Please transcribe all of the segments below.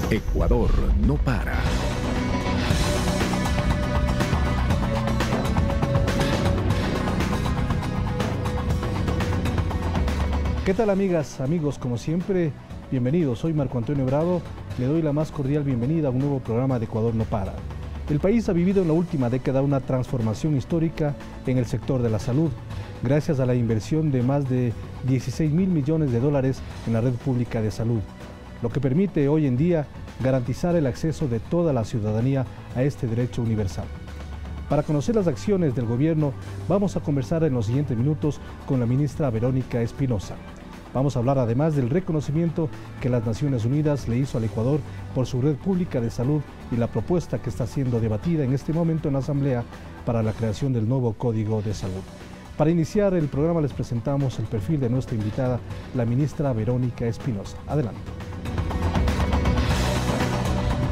Ecuador no para. ¿Qué tal, amigas, amigos? Como siempre, bienvenidos. Soy Marco Antonio Bravo. Le doy la más cordial bienvenida a un nuevo programa de Ecuador no para. El país ha vivido en la última década una transformación histórica en el sector de la salud, gracias a la inversión de más de 16.000 millones de dólares en la red pública de salud, lo que permite hoy en día garantizar el acceso de toda la ciudadanía a este derecho universal. Para conocer las acciones del gobierno, vamos a conversar en los siguientes minutos con la ministra Verónica Espinosa. Vamos a hablar además del reconocimiento que las Naciones Unidas le hizo al Ecuador por su red pública de salud y la propuesta que está siendo debatida en este momento en la Asamblea para la creación del nuevo Código de Salud. Para iniciar el programa les presentamos el perfil de nuestra invitada, la ministra Verónica Espinosa. Adelante.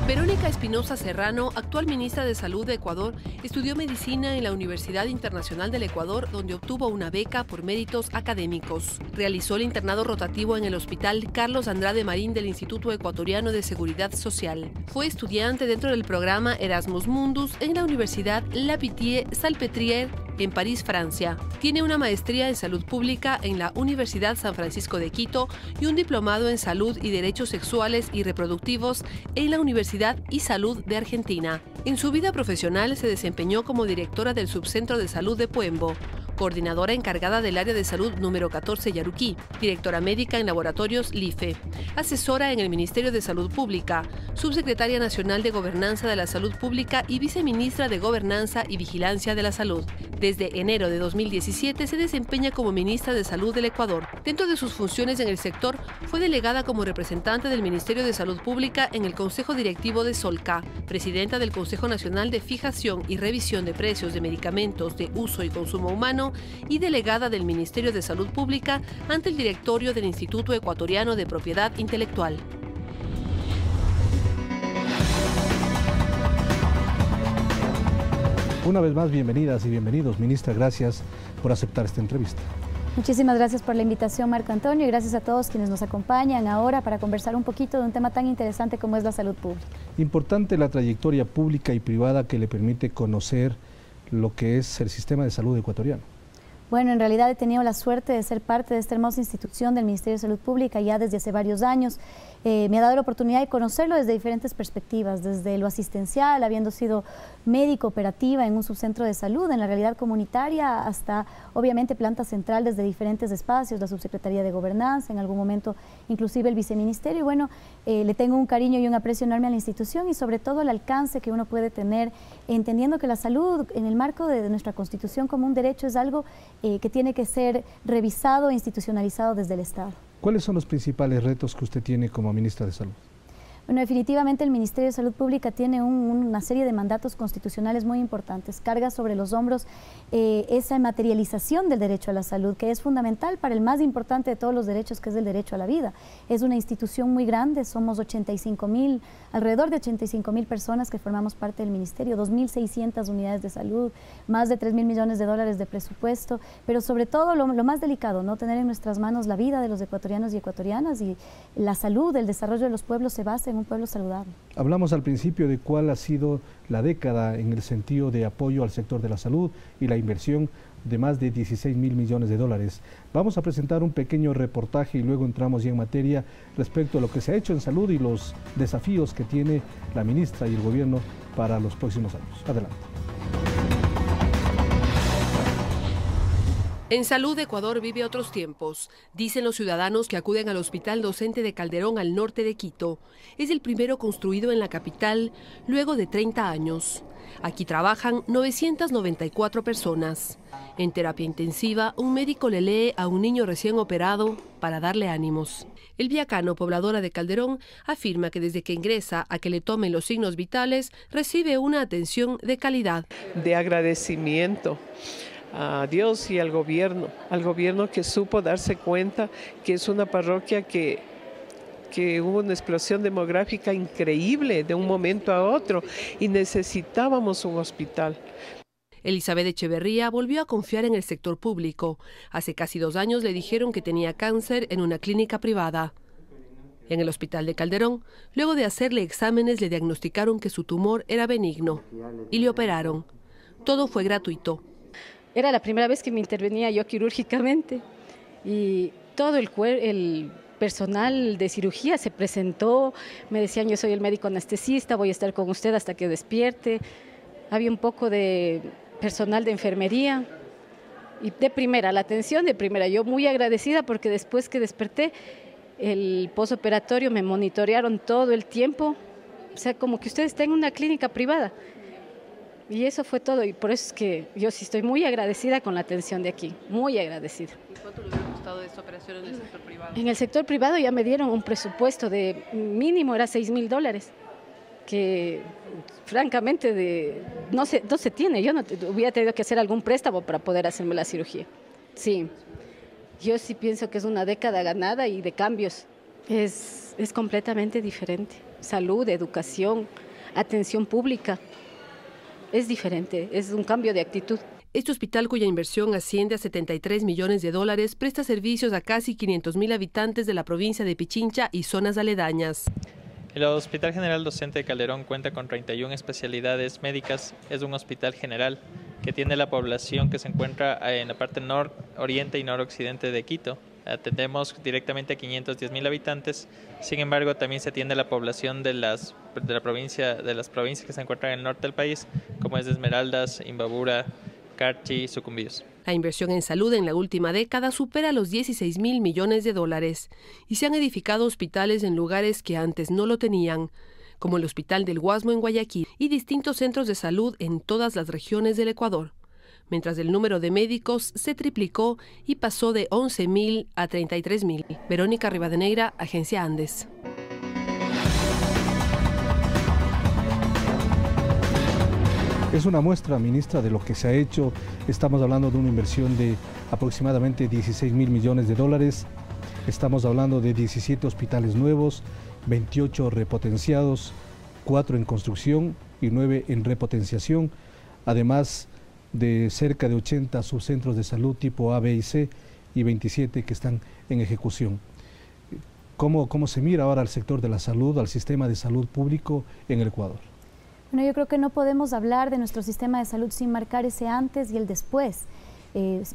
Verónica Espinosa Serrano, actual ministra de Salud de Ecuador, estudió medicina en la Universidad Internacional del Ecuador, donde obtuvo una beca por méritos académicos. Realizó el internado rotativo en el Hospital Carlos Andrade Marín del Instituto Ecuatoriano de Seguridad Social. Fue estudiante dentro del programa Erasmus Mundus en la Universidad La Pitié-Salpêtrière en París, Francia. Tiene una maestría en Salud Pública en la Universidad San Francisco de Quito y un diplomado en Salud y Derechos Sexuales y Reproductivos en la Universidad y Salud de Argentina. En su vida profesional se desempeñó como directora del Subcentro de Salud de Puembo, coordinadora encargada del área de salud número 14 Yaruquí, directora médica en laboratorios LIFE, asesora en el Ministerio de Salud Pública, subsecretaria nacional de Gobernanza de la Salud Pública y viceministra de Gobernanza y Vigilancia de la Salud. Desde enero de 2017 se desempeña como ministra de Salud del Ecuador. Dentro de sus funciones en el sector, fue delegada como representante del Ministerio de Salud Pública en el Consejo Directivo de Solca, presidenta del Consejo Nacional de Fijación y Revisión de Precios de Medicamentos de Uso y Consumo Humano y delegada del Ministerio de Salud Pública ante el directorio del Instituto Ecuatoriano de Propiedad Intelectual. Una vez más, bienvenidas y bienvenidos. Ministra, gracias por aceptar esta entrevista. Muchísimas gracias por la invitación, Marco Antonio, y gracias a todos quienes nos acompañan ahora para conversar un poquito de un tema tan interesante como es la salud pública. Importante la trayectoria pública y privada que le permite conocer lo que es el sistema de salud ecuatoriano. Bueno, en realidad he tenido la suerte de ser parte de esta hermosa institución del Ministerio de Salud Pública ya desde hace varios años. Me ha dado la oportunidad de conocerlo desde diferentes perspectivas, desde lo asistencial, habiendo sido médico operativa en un subcentro de salud, en la realidad comunitaria, hasta obviamente planta central desde diferentes espacios, la Subsecretaría de Gobernanza, en algún momento inclusive el Viceministerio. Y bueno, le tengo un cariño y un aprecio enorme a la institución y sobre todo el alcance que uno puede tener, entendiendo que la salud en el marco de nuestra Constitución como un derecho es algo que tiene que ser revisado e institucionalizado desde el Estado. ¿Cuáles son los principales retos que usted tiene como ministra de Salud? Bueno, definitivamente el Ministerio de Salud Pública tiene una serie de mandatos constitucionales muy importantes. Carga sobre los hombros esa materialización del derecho a la salud, que es fundamental para el más importante de todos los derechos, que es el derecho a la vida. Es una institución muy grande, somos alrededor de 85.000 personas que formamos parte del Ministerio, 2.600 unidades de salud, más de 3.000 millones de dólares de presupuesto, pero sobre todo lo más delicado, ¿no? Tener en nuestras manos la vida de los ecuatorianos y ecuatorianas, y la salud, el desarrollo de los pueblos se basa en un pueblo saludable. Hablamos al principio de cuál ha sido la década en el sentido de apoyo al sector de la salud y la inversión de más de 16.000 millones de dólares. Vamos a presentar un pequeño reportaje y luego entramos ya en materia respecto a lo que se ha hecho en salud y los desafíos que tiene la ministra y el gobierno para los próximos años. Adelante. En Salud, Ecuador vive otros tiempos, dicen los ciudadanos que acuden al Hospital Docente de Calderón al norte de Quito. Es el primero construido en la capital luego de 30 años. Aquí trabajan 994 personas. En terapia intensiva, un médico le lee a un niño recién operado para darle ánimos. Elvia Cano, pobladora de Calderón, afirma que desde que ingresa a que le tomen los signos vitales, recibe una atención de calidad. De agradecimiento a Dios y al gobierno que supo darse cuenta que es una parroquia que hubo una explosión demográfica increíble de un momento a otro y necesitábamos un hospital. Elizabeth Echeverría volvió a confiar en el sector público. Hace casi 2 años le dijeron que tenía cáncer en una clínica privada. En el hospital de Calderón, luego de hacerle exámenes, le diagnosticaron que su tumor era benigno y le operaron. Todo fue gratuito. Era la primera vez que me intervenía yo quirúrgicamente y todo el personal de cirugía se presentó, me decían: yo soy el médico anestesista, voy a estar con usted hasta que despierte. Había un poco de personal de enfermería y de primera, la atención de primera. Yo muy agradecida porque después que desperté, el posoperatorio me monitorearon todo el tiempo, o sea, como que usted está en una clínica privada. Y eso fue todo, y por eso es que yo sí estoy muy agradecida con la atención de aquí, muy agradecida. ¿Y cuánto le hubiera costado esta operación en el sector privado? En el sector privado ya me dieron un presupuesto de mínimo, era $6.000, que francamente no se tiene. Yo no hubiera tenido que hacer algún préstamo para poder hacerme la cirugía. Sí. Yo sí pienso que es una década ganada y de cambios. Es completamente diferente. Salud, educación, atención pública. Es diferente, es un cambio de actitud. Este hospital, cuya inversión asciende a $73 millones, presta servicios a casi 500.000 habitantes de la provincia de Pichincha y zonas aledañas. El Hospital General Docente de Calderón cuenta con 31 especialidades médicas. Es un hospital general que tiene la población que se encuentra en la parte nororiente y noroccidente de Quito. Atendemos directamente a 510.000 habitantes. Sin embargo, también se atiende la población de las provincias que se encuentran en el norte del país, como es Esmeraldas, Imbabura, Carchi y Sucumbíos. La inversión en salud en la última década supera los $16.000 millones y se han edificado hospitales en lugares que antes no lo tenían, como el Hospital del Guasmo en Guayaquil y distintos centros de salud en todas las regiones del Ecuador, mientras el número de médicos se triplicó y pasó de 11.000 a 33.000. Verónica Rivadeneira, Agencia Andes. Es una muestra, ministra, de lo que se ha hecho. Estamos hablando de una inversión de aproximadamente $16.000 millones. Estamos hablando de 17 hospitales nuevos, 28 repotenciados, 4 en construcción y 9 en repotenciación, además de cerca de 80 subcentros de salud tipo A, B y C y 27 que están en ejecución. ¿Cómo se mira ahora al sector de la salud, al sistema de salud público en el Ecuador? Bueno, yo creo que no podemos hablar de nuestro sistema de salud sin marcar ese antes y el después.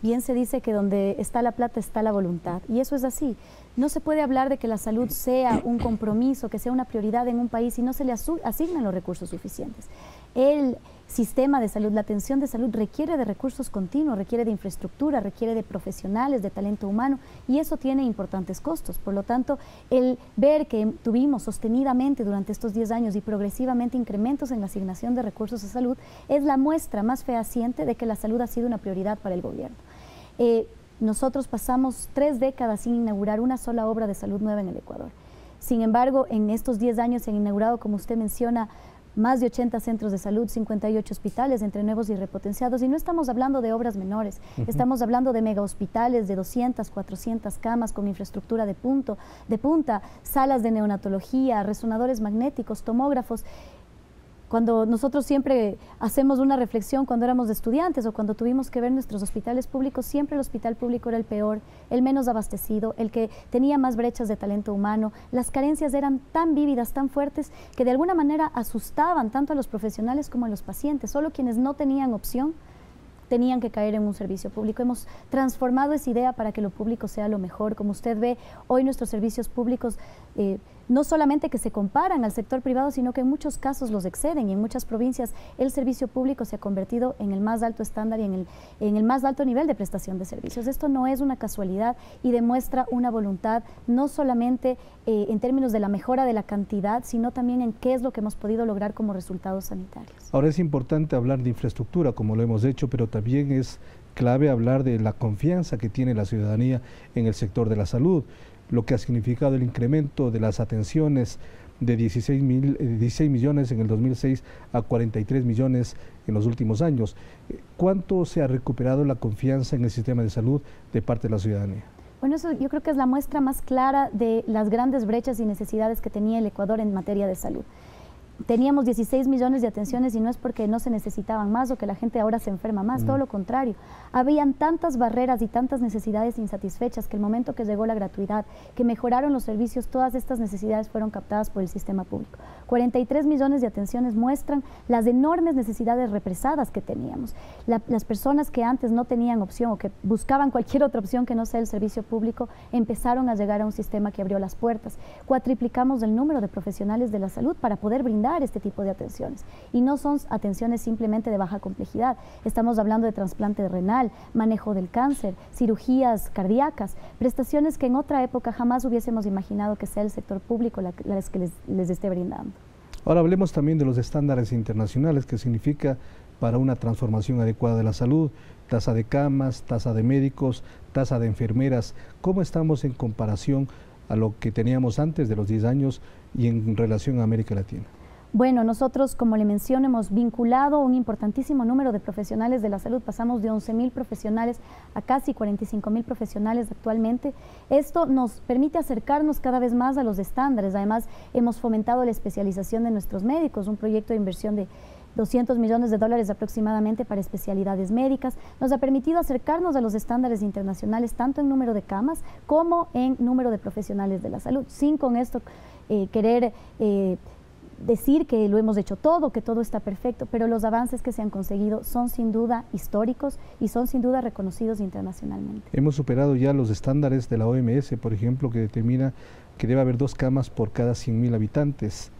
Bien se dice que donde está la plata está la voluntad, y eso es así. No se puede hablar de que la salud sea un compromiso, que sea una prioridad en un país si no se le asignan los recursos suficientes. El sistema de salud, la atención de salud requiere de recursos continuos, requiere de infraestructura, requiere de profesionales, de talento humano, y eso tiene importantes costos. Por lo tanto, el ver que tuvimos sostenidamente durante estos 10 años y progresivamente incrementos en la asignación de recursos a salud es la muestra más fehaciente de que la salud ha sido una prioridad para el gobierno. Nosotros pasamos 3 décadas sin inaugurar una sola obra de salud nueva en el Ecuador. Sin embargo, en estos 10 años se han inaugurado, como usted menciona, más de 80 centros de salud, 58 hospitales entre nuevos y repotenciados, y no estamos hablando de obras menores, estamos hablando de mega hospitales de 200, 400 camas con infraestructura de punta, salas de neonatología, resonadores magnéticos, tomógrafos. Cuando nosotros siempre hacemos una reflexión cuando éramos estudiantes o cuando tuvimos que ver nuestros hospitales públicos, siempre el hospital público era el peor, el menos abastecido, el que tenía más brechas de talento humano. Las carencias eran tan vívidas, tan fuertes, que de alguna manera asustaban tanto a los profesionales como a los pacientes. Solo quienes no tenían opción tenían que caer en un servicio público. Hemos transformado esa idea para que lo público sea lo mejor. Como usted ve, hoy nuestros servicios públicos no solamente que se comparan al sector privado, sino que en muchos casos los exceden, y en muchas provincias el servicio público se ha convertido en el más alto estándar y en el más alto nivel de prestación de servicios. Esto no es una casualidad y demuestra una voluntad no solamente en términos de la mejora de la cantidad, sino también en qué es lo que hemos podido lograr como resultados sanitarios. Ahora es importante hablar de infraestructura, como lo hemos hecho, pero también es clave hablar de la confianza que tiene la ciudadanía en el sector de la salud, lo que ha significado el incremento de las atenciones de 16 millones en el 2006 a 43 millones en los últimos años. ¿Cuánto se ha recuperado la confianza en el sistema de salud de parte de la ciudadanía? Bueno, eso yo creo que es la muestra más clara de las grandes brechas y necesidades que tenía el Ecuador en materia de salud. teníamos 16 millones de atenciones y no es porque no se necesitaban más o que la gente ahora se enferma más, todo lo contrario. Habían tantas barreras y tantas necesidades insatisfechas que el momento que llegó la gratuidad, que mejoraron los servicios, todas estas necesidades fueron captadas por el sistema público. 43 millones de atenciones muestran las enormes necesidades represadas que teníamos. Las personas que antes no tenían opción o que buscaban cualquier otra opción que no sea el servicio público, empezaron a llegar a un sistema que abrió las puertas. Cuatriplicamos el número de profesionales de la salud para poder brindar este tipo de atenciones. Y no son atenciones simplemente de baja complejidad. Estamos hablando de trasplante renal, manejo del cáncer, cirugías cardíacas, prestaciones que en otra época jamás hubiésemos imaginado que sea el sector público las que les esté brindando. Ahora hablemos también de los estándares internacionales, que significa para una transformación adecuada de la salud, tasa de camas, tasa de médicos, tasa de enfermeras. ¿Cómo estamos en comparación a lo que teníamos antes de los 10 años y en relación a América Latina? Bueno, nosotros, como le menciono, hemos vinculado un importantísimo número de profesionales de la salud. Pasamos de 11.000 profesionales a casi 45.000 profesionales actualmente. Esto nos permite acercarnos cada vez más a los estándares. Además, hemos fomentado la especialización de nuestros médicos, un proyecto de inversión de $200 millones aproximadamente para especialidades médicas. Nos ha permitido acercarnos a los estándares internacionales, tanto en número de camas como en número de profesionales de la salud, sin con esto querer decir que lo hemos hecho todo, que todo está perfecto, pero los avances que se han conseguido son sin duda históricos y son sin duda reconocidos internacionalmente. Hemos superado ya los estándares de la OMS, por ejemplo, que determina que debe haber 2 camas por cada 100.000 habitantes,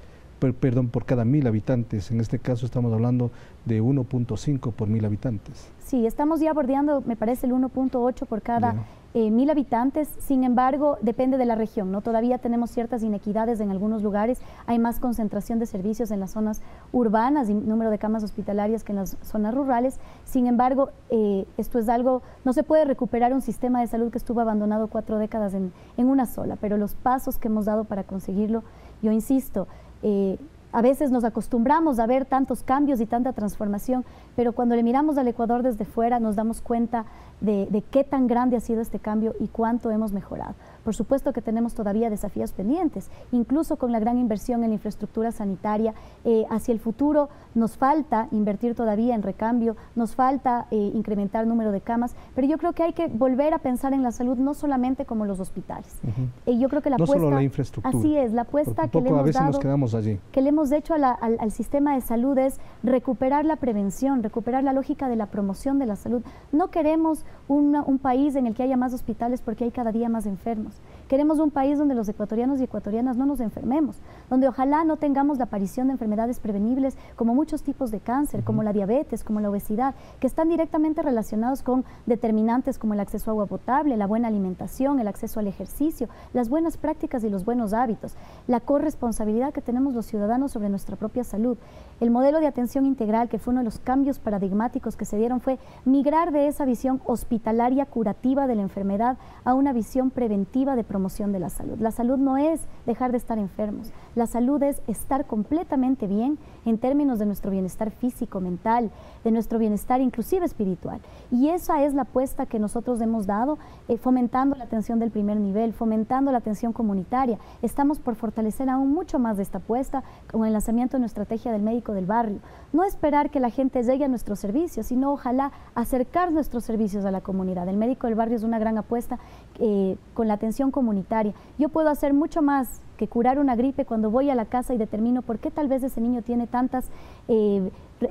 perdón, por cada 1.000 habitantes. En este caso estamos hablando de 1.5 por 1.000 habitantes. Sí, estamos ya bordeando, me parece, el 1.8 por cada 1.000 habitantes. Sin embargo, depende de la región, ¿no? Todavía tenemos ciertas inequidades en algunos lugares. Hay más concentración de servicios en las zonas urbanas y número de camas hospitalarias que en las zonas rurales. Sin embargo, esto es algo, no se puede recuperar un sistema de salud que estuvo abandonado 4 décadas en una sola, pero los pasos que hemos dado para conseguirlo, yo insisto, a veces nos acostumbramos a ver tantos cambios y tanta transformación, pero cuando le miramos al Ecuador desde fuera nos damos cuenta de qué tan grande ha sido este cambio y cuánto hemos mejorado. Por supuesto que tenemos todavía desafíos pendientes, incluso con la gran inversión en la infraestructura sanitaria. Hacia el futuro nos falta invertir todavía en recambio, nos falta incrementar el número de camas, pero yo creo que hay que volver a pensar en la salud no solamente como los hospitales. Yo creo que la apuesta, solo la infraestructura. Así es, la apuesta que le hemos a veces dado, nos quedamos allí, que le hemos hecho al sistema de salud es recuperar la prevención, recuperar la lógica de la promoción de la salud. No queremos un país en el que haya más hospitales porque hay cada día más enfermos. Queremos un país donde los ecuatorianos y ecuatorianas no nos enfermemos, donde ojalá no tengamos la aparición de enfermedades prevenibles como muchos tipos de cáncer, como la diabetes, como la obesidad, que están directamente relacionados con determinantes como el acceso a agua potable, la buena alimentación, el acceso al ejercicio, las buenas prácticas y los buenos hábitos, la corresponsabilidad que tenemos los ciudadanos sobre nuestra propia salud. El modelo de atención integral, que fue uno de los cambios paradigmáticos que se dieron, fue migrar de esa visión hospitalaria curativa de la enfermedad a una visión preventiva de promoción de la salud. La salud no es dejar de estar enfermos, la salud es estar completamente bien en términos de nuestro bienestar físico, mental, de nuestro bienestar inclusive espiritual. Y esa es la apuesta que nosotros hemos dado, fomentando la atención del primer nivel, fomentando la atención comunitaria. Estamos por fortalecer aún mucho más de esta apuesta con el lanzamiento de nuestra estrategia del médico del barrio. No esperar que la gente llegue a nuestros servicios, sino ojalá acercar nuestros servicios a la comunidad. El médico del barrio es una gran apuesta con la atención comunitaria. Yo puedo hacer mucho más que curar una gripe cuando voy a la casa y determino por qué tal vez ese niño tiene tantas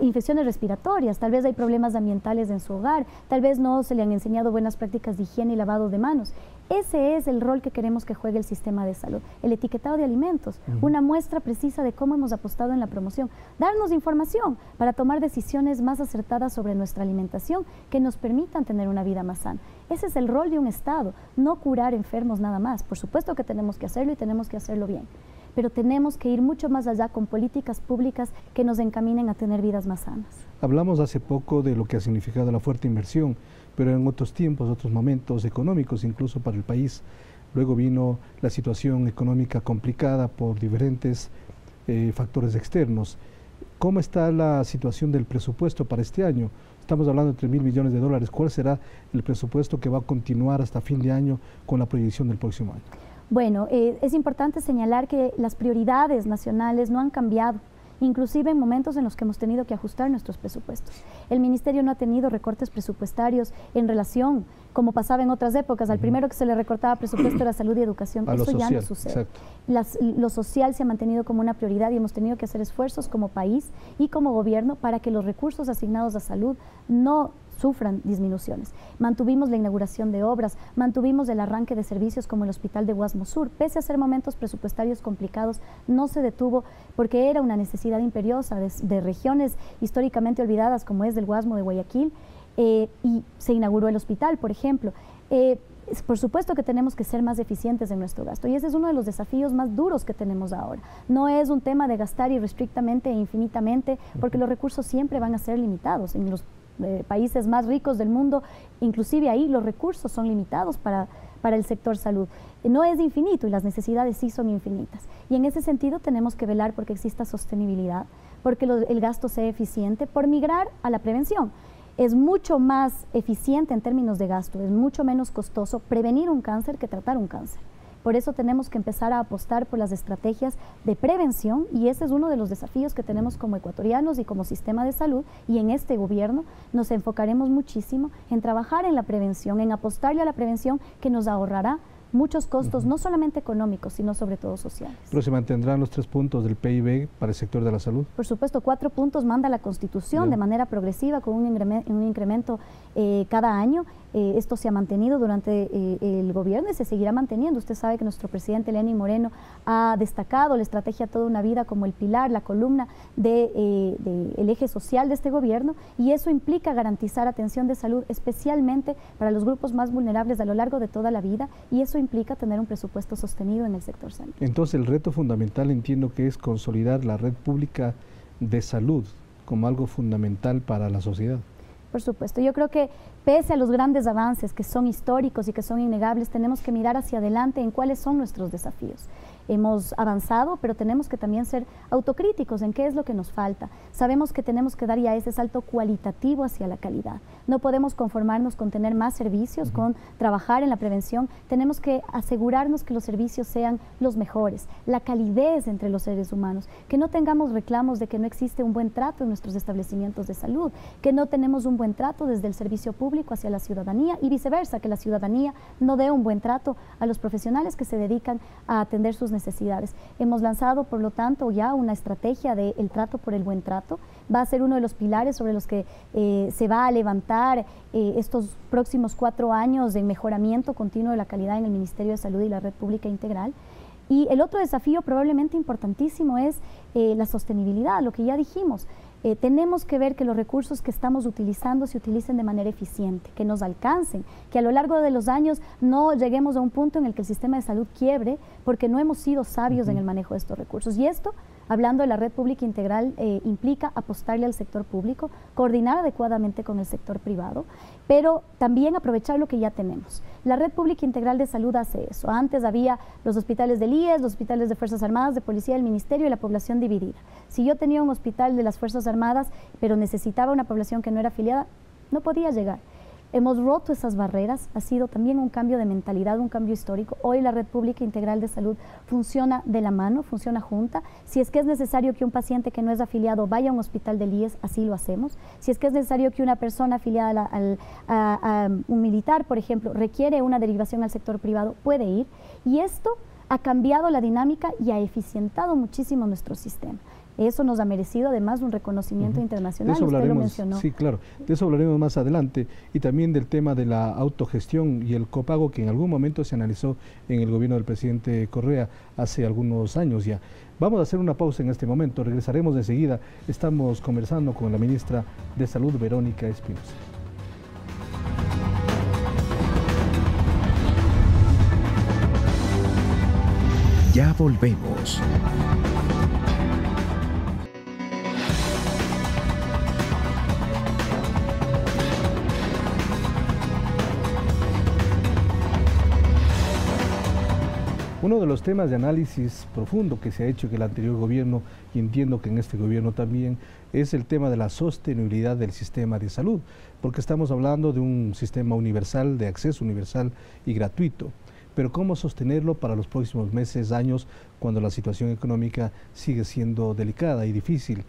infecciones respiratorias, tal vez hay problemas ambientales en su hogar, tal vez no se le han enseñado buenas prácticas de higiene y lavado de manos. Ese es el rol que queremos que juegue el sistema de salud, el etiquetado de alimentos, una muestra precisa de cómo hemos apostado en la promoción, darnos información para tomar decisiones más acertadas sobre nuestra alimentación que nos permitan tener una vida más sana. Ese es el rol de un Estado, no curar enfermos nada más. Por supuesto que tenemos que hacerlo y tenemos que hacerlo bien, pero tenemos que ir mucho más allá con políticas públicas que nos encaminen a tener vidas más sanas. Hablamos hace poco de lo que ha significado la fuerte inversión, pero en otros tiempos, otros momentos económicos, incluso para el país. Luego vino la situación económica complicada por diferentes factores externos. ¿Cómo está la situación del presupuesto para este año? Estamos hablando de $3.000 millones. ¿Cuál será el presupuesto que va a continuar hasta fin de año con la proyección del próximo año? Bueno, es importante señalar que las prioridades nacionales no han cambiado inclusive en momentos en los que hemos tenido que ajustar nuestros presupuestos. El Ministerio no ha tenido recortes presupuestarios en relación, como pasaba en otras épocas, al primero que se le recortaba presupuesto era salud y educación. Eso ya no sucede. Lo social se ha mantenido como una prioridad y hemos tenido que hacer esfuerzos como país y como gobierno para que los recursos asignados a salud no sufran disminuciones. Mantuvimos la inauguración de obras, mantuvimos el arranque de servicios como el Hospital de Guasmo Sur. Pese a ser momentos presupuestarios complicados, no se detuvo porque era una necesidad imperiosa de regiones históricamente olvidadas como es del Guasmo de Guayaquil, y se inauguró el hospital, por ejemplo. Por supuesto que tenemos que ser más eficientes en nuestro gasto y ese es uno de los desafíos más duros que tenemos ahora. No es un tema de gastar irrestrictamente e infinitamente, porque los recursos siempre van a ser limitados. En los países más ricos del mundo, inclusive ahí los recursos son limitados para el sector salud. No es infinito y las necesidades sí son infinitas. Y en ese sentido tenemos que velar porque exista sostenibilidad, porque el gasto sea eficiente, por migrar a la prevención. Es mucho más eficiente en términos de gasto, es mucho menos costoso prevenir un cáncer que tratar un cáncer. Por eso tenemos que empezar a apostar por las estrategias de prevención y ese es uno de los desafíos que tenemos como ecuatorianos y como sistema de salud, y en este gobierno nos enfocaremos muchísimo en trabajar en la prevención, en apostarle a la prevención que nos ahorrará muchos costos, no solamente económicos, sino sobre todo sociales. ¿Pero se mantendrán los 3 puntos del PIB para el sector de la salud? Por supuesto, 4 puntos manda la Constitución de manera progresiva con un incremento cada año. Esto se ha mantenido durante el gobierno y se seguirá manteniendo. Usted sabe que nuestro presidente Lenín Moreno ha destacado la estrategia Toda una Vida como el pilar, la columna del eje social de este gobierno, y eso implica garantizar atención de salud especialmente para los grupos más vulnerables a lo largo de toda la vida, y eso implica tener un presupuesto sostenido en el sector salud. Entonces el reto fundamental entiendo que es consolidar la red pública de salud como algo fundamental para la sociedad. Por supuesto, yo creo que pese a los grandes avances que son históricos y que son innegables, tenemos que mirar hacia adelante en cuáles son nuestros desafíos. Hemos avanzado, pero tenemos que también ser autocríticos en qué es lo que nos falta. Sabemos que tenemos que dar ya ese salto cualitativo hacia la calidad. No podemos conformarnos con tener más servicios, con trabajar en la prevención. Tenemos que asegurarnos que los servicios sean los mejores, la calidez entre los seres humanos, que no tengamos reclamos de que no existe un buen trato en nuestros establecimientos de salud, que no tenemos un buen trato desde el servicio público hacia la ciudadanía y viceversa, que la ciudadanía no dé un buen trato a los profesionales que se dedican a atender sus necesidades. Hemos lanzado, por lo tanto, ya una estrategia del trato por el buen trato. Va a ser uno de los pilares sobre los que se va a levantar estos próximos 4 años de mejoramiento continuo de la calidad en el Ministerio de Salud y la Red Pública Integral. Y el otro desafío probablemente importantísimo es la sostenibilidad, lo que ya dijimos. Tenemos que ver que los recursos que estamos utilizando se utilicen de manera eficiente, que nos alcancen, que a lo largo de los años no lleguemos a un punto en el que el sistema de salud quiebre porque no hemos sido sabios en el manejo de estos recursos. Y esto, hablando de la red pública integral, implica apostarle al sector público, coordinar adecuadamente con el sector privado, pero también aprovechar lo que ya tenemos. La red pública integral de salud hace eso. Antes había los hospitales del IES, los hospitales de Fuerzas Armadas, de Policía, del Ministerio y la población dividida. Si yo tenía un hospital de las Fuerzas Armadas, pero necesitaba una población que no era afiliada, no podía llegar. Hemos roto esas barreras, ha sido también un cambio de mentalidad, un cambio histórico. Hoy la Red Pública Integral de Salud funciona de la mano, funciona junta. Si es que es necesario que un paciente que no es afiliado vaya a un hospital del IES, así lo hacemos. Si es que es necesario que una persona afiliada a un militar, por ejemplo, requiere una derivación al sector privado, puede ir. Y esto ha cambiado la dinámica y ha eficientado muchísimo nuestro sistema. Eso nos ha merecido además un reconocimiento internacional, usted lo mencionó. Sí, claro, de eso hablaremos más adelante, y también del tema de la autogestión y el copago que en algún momento se analizó en el gobierno del presidente Correa hace algunos años ya. Vamos a hacer una pausa en este momento, regresaremos enseguida. Estamos conversando con la ministra de Salud, Verónica Espinosa. Ya volvemos. Uno de los temas de análisis profundo que se ha hecho en el anterior gobierno, y entiendo que en este gobierno también, es el tema de la sostenibilidad del sistema de salud, porque estamos hablando de un sistema universal, de acceso universal y gratuito. pero ¿cómo sostenerlo para los próximos meses, años, cuando la situación económica sigue siendo delicada y difícil?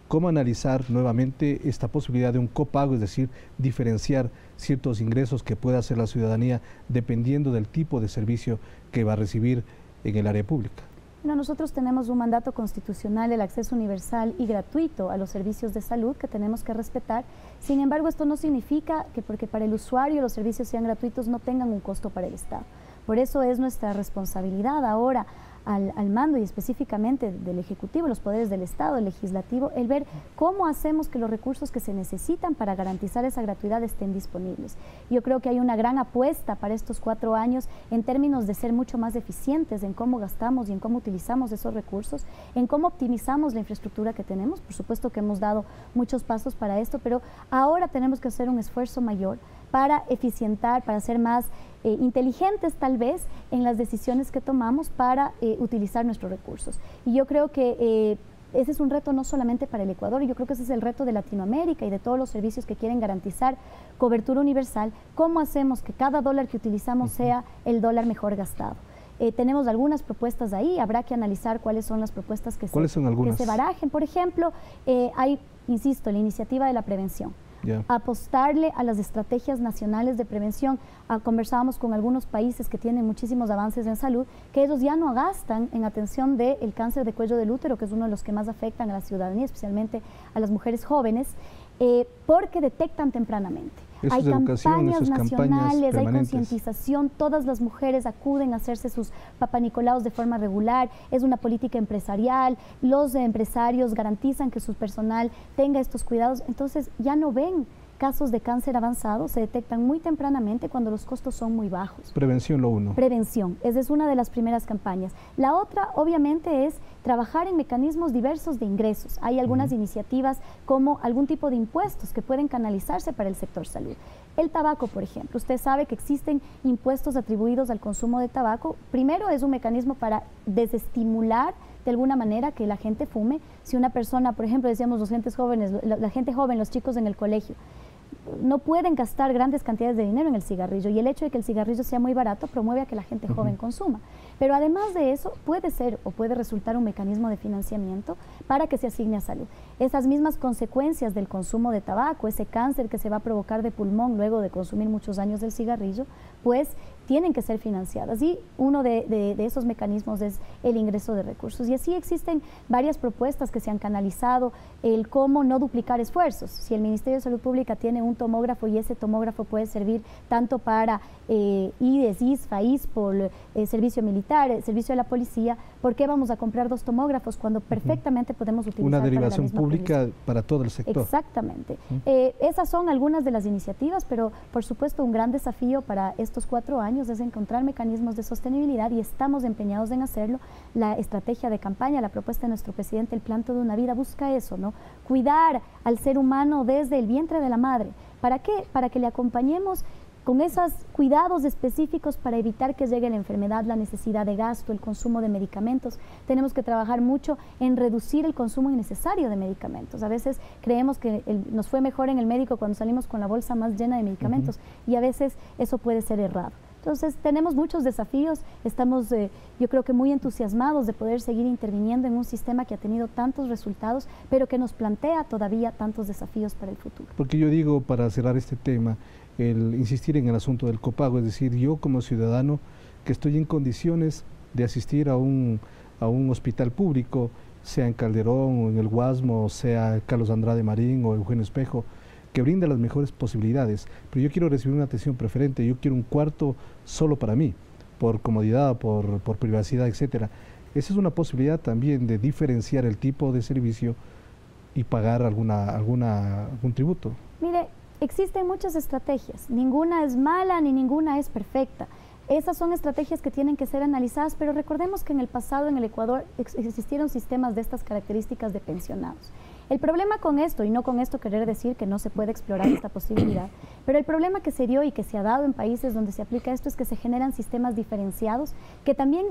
¿Cómo analizar nuevamente esta posibilidad de un copago, es decir, diferenciar ciertos ingresos que pueda hacer la ciudadanía dependiendo del tipo de servicio que va a recibir en el área pública? Bueno, nosotros tenemos un mandato constitucional, el acceso universal y gratuito a los servicios de salud que tenemos que respetar. Sin embargo, esto no significa que porque para el usuario los servicios sean gratuitos no tengan un costo para el Estado. Por eso es nuestra responsabilidad ahora al mando y específicamente del Ejecutivo, los poderes del Estado, el Legislativo, el ver cómo hacemos que los recursos que se necesitan para garantizar esa gratuidad estén disponibles. Yo creo que hay una gran apuesta para estos 4 años en términos de ser mucho más eficientes en cómo gastamos y en cómo utilizamos esos recursos, en cómo optimizamos la infraestructura que tenemos. Por supuesto que hemos dado muchos pasos para esto, pero ahora tenemos que hacer un esfuerzo mayor para eficientar, para ser más inteligentes tal vez en las decisiones que tomamos para utilizar nuestros recursos. Y yo creo que ese es un reto no solamente para el Ecuador, yo creo que ese es el reto de Latinoamérica y de todos los servicios que quieren garantizar cobertura universal. ¿Cómo hacemos que cada dólar que utilizamos sea el dólar mejor gastado? Tenemos algunas propuestas ahí, habrá que analizar cuáles son las propuestas que se barajen. Por ejemplo, hay, insisto, la iniciativa de la prevención. Apostarle a las estrategias nacionales de prevención. Conversábamos con algunos países que tienen muchísimos avances en salud, que ellos ya no gastan en atención del cáncer de cuello del útero, que es uno de los que más afectan a la ciudadanía, especialmente a las mujeres jóvenes, porque detectan tempranamente. Hay campañas nacionales, hay concientización, todas las mujeres acuden a hacerse sus papanicolaos de forma regular, es una política empresarial, los empresarios garantizan que su personal tenga estos cuidados, entonces ya no ven casos de cáncer avanzado, se detectan muy tempranamente cuando los costos son muy bajos. Prevención lo uno. Prevención, esa es una de las primeras campañas. La otra, obviamente, es trabajar en mecanismos diversos de ingresos. Hay algunas iniciativas como algún tipo de impuestos que pueden canalizarse para el sector salud. El tabaco, por ejemplo, usted sabe que existen impuestos atribuidos al consumo de tabaco. Primero es un mecanismo para desestimular de alguna manera que la gente fume. Si una persona, por ejemplo, decíamos los gentes jóvenes, la gente joven, los chicos en el colegio, no pueden gastar grandes cantidades de dinero en el cigarrillo y el hecho de que el cigarrillo sea muy barato promueve a que la gente joven consuma. Pero además de eso puede ser o puede resultar un mecanismo de financiamiento para que se asigne a salud. Esas mismas consecuencias del consumo de tabaco, ese cáncer que se va a provocar de pulmón luego de consumir muchos años del cigarrillo, pues tienen que ser financiadas y uno de esos mecanismos es el ingreso de recursos. Y así existen varias propuestas que se han canalizado, el cómo no duplicar esfuerzos. Si el Ministerio de Salud Pública tiene un tomógrafo y ese tomógrafo puede servir tanto para IDES, ISFA, ISPOL, servicio militar, servicio de la policía, ¿por qué vamos a comprar 2 tomógrafos cuando perfectamente podemos utilizar una derivación pública para todo el sector? Exactamente. Esas son algunas de las iniciativas, pero por supuesto un gran desafío para estos 4 años es encontrar mecanismos de sostenibilidad y estamos empeñados en hacerlo. La estrategia de campaña, la propuesta de nuestro presidente, el plan Toda una Vida, busca eso, ¿no? Cuidar al ser humano desde el vientre de la madre. ¿Para qué? Para que le acompañemos con esos cuidados específicos para evitar que llegue la enfermedad, la necesidad de gasto, el consumo de medicamentos. Tenemos que trabajar mucho en reducir el consumo innecesario de medicamentos. A veces creemos que nos fue mejor en el médico cuando salimos con la bolsa más llena de medicamentos y a veces eso puede ser errado. Entonces tenemos muchos desafíos, estamos yo creo que muy entusiasmados de poder seguir interviniendo en un sistema que ha tenido tantos resultados, pero que nos plantea todavía tantos desafíos para el futuro. Porque yo digo, para cerrar este tema, el insistir en el asunto del copago, es decir, yo como ciudadano que estoy en condiciones de asistir a un hospital público, sea en Calderón o en el Guasmo, sea Carlos Andrade Marín o Eugenio Espejo, que brinda las mejores posibilidades, pero yo quiero recibir una atención preferente, yo quiero un cuarto solo para mí, por comodidad, por privacidad, etcétera. Esa es una posibilidad también de diferenciar el tipo de servicio y pagar algún tributo. Mire, existen muchas estrategias, ninguna es mala ni ninguna es perfecta. Esas son estrategias que tienen que ser analizadas, pero recordemos que en el pasado en el Ecuador existieron sistemas de estas características de pensionados. El problema con esto, y no con esto querer decir que no se puede explorar esta posibilidad, pero el problema que se dio y que se ha dado en países donde se aplica esto es que se generan sistemas diferenciados que también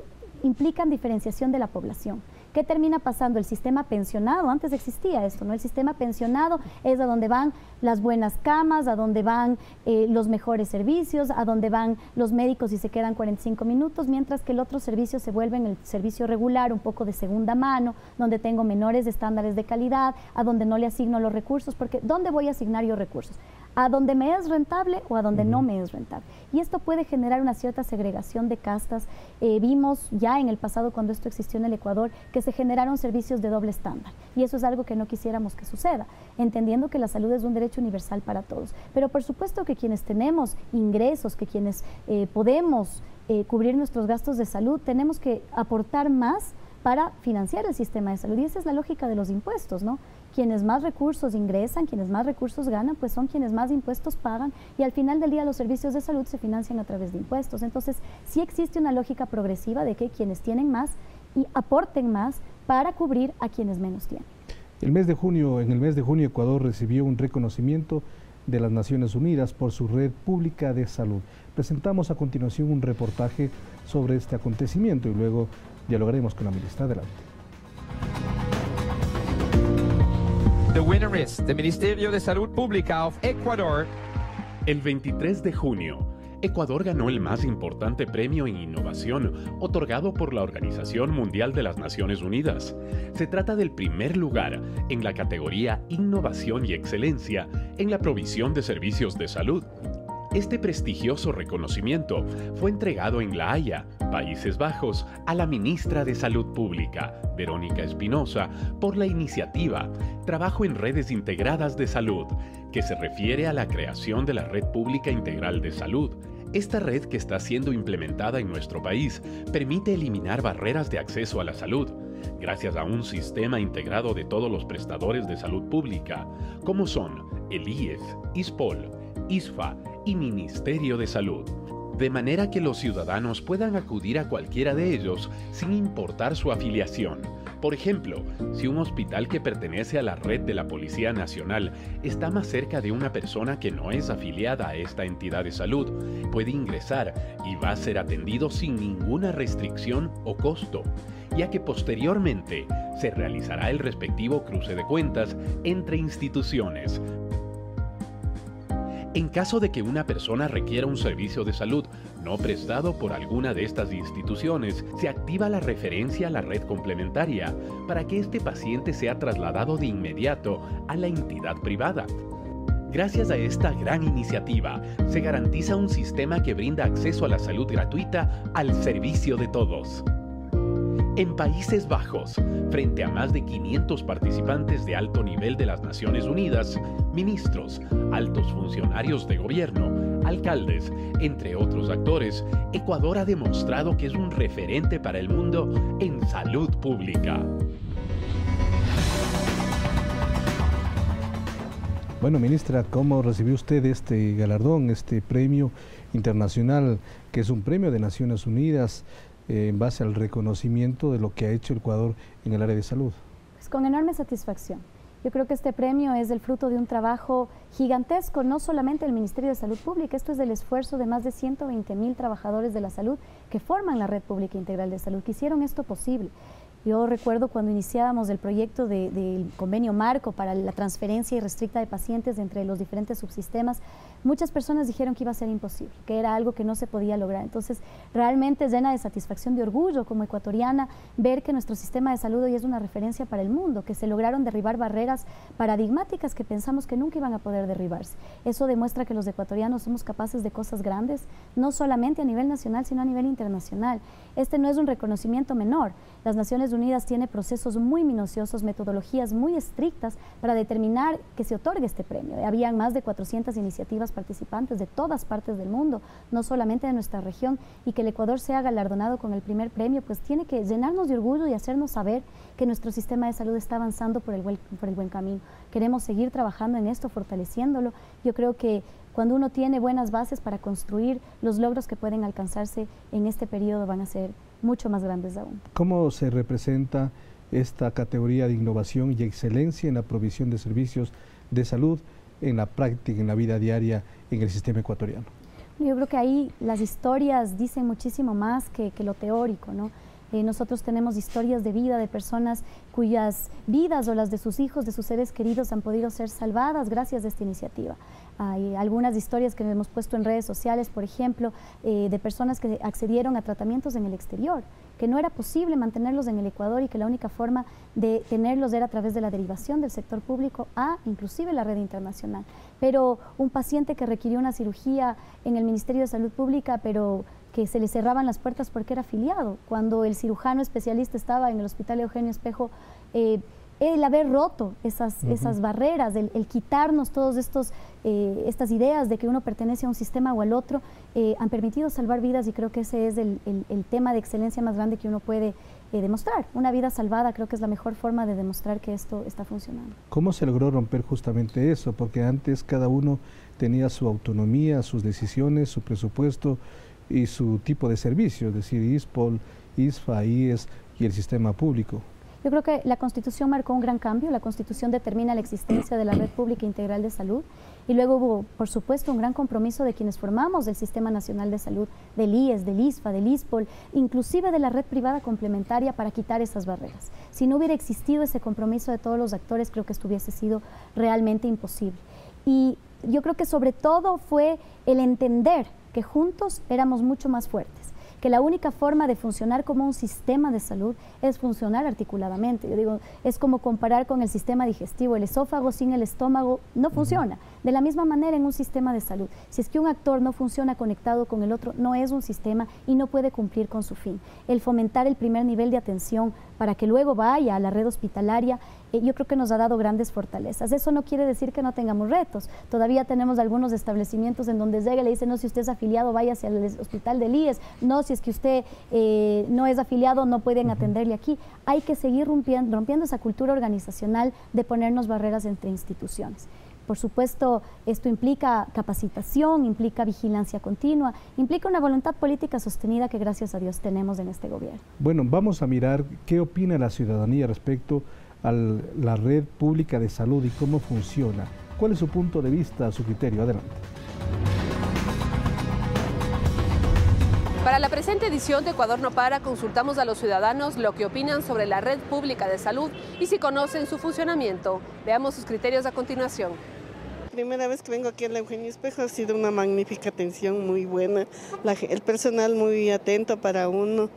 implican diferenciación de la población. ¿Qué termina pasando? El sistema pensionado, antes existía esto, ¿no? El sistema pensionado es a donde van las buenas camas, a donde van los mejores servicios, a donde van los médicos y se quedan 45 minutos, mientras que el otro servicio se vuelve en el servicio regular, un poco de segunda mano, donde tengo menores estándares de calidad, a donde no le asigno los recursos, porque ¿dónde voy a asignar yo recursos? ¿A donde me es rentable o a donde no me es rentable? Y esto puede generar una cierta segregación de castas. Vimos ya en el pasado, cuando esto existió en el Ecuador, que se generaron servicios de doble estándar. Y eso es algo que no quisiéramos que suceda, entendiendo que la salud es un derecho universal para todos. Pero por supuesto que quienes tenemos ingresos, que quienes podemos cubrir nuestros gastos de salud, tenemos que aportar más para financiar el sistema de salud. Y esa es la lógica de los impuestos, ¿no? Quienes más recursos ingresan, quienes más recursos ganan, pues son quienes más impuestos pagan, y al final del día los servicios de salud se financian a través de impuestos. Entonces, sí existe una lógica progresiva de que quienes tienen más y aporten más para cubrir a quienes menos tienen. En el mes de junio, Ecuador recibió un reconocimiento de las Naciones Unidas por su red pública de salud. Presentamos a continuación un reportaje sobre este acontecimiento y luego dialogaremos con la ministra. Adelante. The winner is the Ministerio de Salud Pública of Ecuador. El 23 de junio, Ecuador ganó el más importante premio en innovación otorgado por la Organización Mundial de las Naciones Unidas. Se trata del primer lugar en la categoría Innovación y Excelencia en la provisión de servicios de salud. Este prestigioso reconocimiento fue entregado en La Haya, Países Bajos, a la ministra de Salud Pública, Verónica Espinosa, por la iniciativa Trabajo en Redes Integradas de Salud, que se refiere a la creación de la Red Pública Integral de Salud. Esta red, que está siendo implementada en nuestro país, permite eliminar barreras de acceso a la salud, gracias a un sistema integrado de todos los prestadores de salud pública, como son el IES, ISPOL, ISFA y Ministerio de Salud, de manera que los ciudadanos puedan acudir a cualquiera de ellos sin importar su afiliación. Por ejemplo, si un hospital que pertenece a la red de la Policía Nacional está más cerca de una persona que no es afiliada a esta entidad de salud, puede ingresar y va a ser atendido sin ninguna restricción o costo, ya que posteriormente se realizará el respectivo cruce de cuentas entre instituciones. En caso de que una persona requiera un servicio de salud no prestado por alguna de estas instituciones, se activa la referencia a la red complementaria para que este paciente sea trasladado de inmediato a la entidad privada. Gracias a esta gran iniciativa, se garantiza un sistema que brinda acceso a la salud gratuita al servicio de todos. En Países Bajos, frente a más de 500 participantes de alto nivel de las Naciones Unidas, ministros, altos funcionarios de gobierno, alcaldes, entre otros actores, Ecuador ha demostrado que es un referente para el mundo en salud pública. Bueno, ministra, ¿cómo recibió usted este galardón, este premio internacional, que es un premio de Naciones Unidas, en base al reconocimiento de lo que ha hecho el Ecuador en el área de salud? Pues con enorme satisfacción. Yo creo que este premio es el fruto de un trabajo gigantesco, no solamente del Ministerio de Salud Pública, esto es del esfuerzo de más de 120.000 trabajadores de la salud que forman la Red Pública Integral de Salud, que hicieron esto posible. Yo recuerdo cuando iniciábamos el proyecto del convenio marco para la transferencia irrestricta de pacientes entre los diferentes subsistemas, muchas personas dijeron que iba a ser imposible, que era algo que no se podía lograr. Entonces, realmente es llena de satisfacción, de orgullo como ecuatoriana, ver que nuestro sistema de salud hoy es una referencia para el mundo, que se lograron derribar barreras paradigmáticas que pensamos que nunca iban a poder derribarse. Eso demuestra que los ecuatorianos somos capaces de cosas grandes, no solamente a nivel nacional, sino a nivel internacional. Este no es un reconocimiento menor. Las Naciones Unidas tiene procesos muy minuciosos, metodologías muy estrictas para determinar que se otorgue este premio. Habían más de 400 iniciativas participantes de todas partes del mundo, no solamente de nuestra región, y que el Ecuador sea galardonado con el primer premio, pues tiene que llenarnos de orgullo y hacernos saber que nuestro sistema de salud está avanzando por el buen camino. Queremos seguir trabajando en esto, fortaleciéndolo. Yo creo que cuando uno tiene buenas bases para construir, los logros que pueden alcanzarse en este periodo van a ser mucho más grandes aún. ¿Cómo se representa esta categoría de innovación y excelencia en la provisión de servicios de salud en la práctica, en la vida diaria, en el sistema ecuatoriano? Yo creo que ahí las historias dicen muchísimo más que lo teórico, ¿no? Nosotros tenemos historias de vida de personas cuyas vidas o las de sus hijos, de sus seres queridos han podido ser salvadas gracias a esta iniciativa. Hay algunas historias que hemos puesto en redes sociales, por ejemplo, de personas que accedieron a tratamientos en el exterior, que no era posible mantenerlos en el Ecuador y que la única forma de tenerlos era a través de la derivación del sector público a inclusive la red internacional. Pero un paciente que requirió una cirugía en el Ministerio de Salud Pública, pero que se le cerraban las puertas porque era afiliado, cuando el cirujano especialista estaba en el Hospital Eugenio Espejo, el haber roto esas barreras, el quitarnos todos estas ideas de que uno pertenece a un sistema o al otro, han permitido salvar vidas, y creo que ese es el tema de excelencia más grande que uno puede demostrar. Una vida salvada creo que es la mejor forma de demostrar que esto está funcionando. ¿Cómo se logró romper justamente eso? Porque antes cada uno tenía su autonomía, sus decisiones, su presupuesto y su tipo de servicio, es decir, ISPOL, ISFA, IES y el sistema público. Yo creo que la Constitución marcó un gran cambio. La Constitución determina la existencia de la Red Pública Integral de Salud, y luego hubo, por supuesto, un gran compromiso de quienes formamos el Sistema Nacional de Salud, del IES, del ISFA, del ISPOL, inclusive de la red privada complementaria, para quitar esas barreras. Si no hubiera existido ese compromiso de todos los actores, creo que esto hubiese sido realmente imposible. Y yo creo que sobre todo fue el entender que juntos éramos mucho más fuertes, que la única forma de funcionar como un sistema de salud es funcionar articuladamente. Yo digo, es como comparar con el sistema digestivo. El esófago sin el estómago no funciona. De la misma manera en un sistema de salud. Si es que un actor no funciona conectado con el otro, no es un sistema y no puede cumplir con su fin. El fomentar el primer nivel de atención para que luego vaya a la red hospitalaria, yo creo que nos ha dado grandes fortalezas. Eso no quiere decir que no tengamos retos. Todavía tenemos algunos establecimientos en donde llega y le dicen, no, si usted es afiliado, vaya hacia el hospital del IES. No, si es que usted no es afiliado, no pueden atenderle aquí. Hay que seguir rompiendo esa cultura organizacional de ponernos barreras entre instituciones. Por supuesto, esto implica capacitación, implica vigilancia continua, implica una voluntad política sostenida que gracias a Dios tenemos en este gobierno. Bueno, vamos a mirar qué opina la ciudadanía respecto a la red pública de salud y cómo funciona. ¿Cuál es su punto de vista, su criterio? Adelante. Para la presente edición de Ecuador no para, consultamos a los ciudadanos lo que opinan sobre la red pública de salud y si conocen su funcionamiento. Veamos sus criterios a continuación. Primera vez que vengo aquí a la Eugenio Espejo, ha sido una magnífica atención, muy buena, el personal muy atento para uno.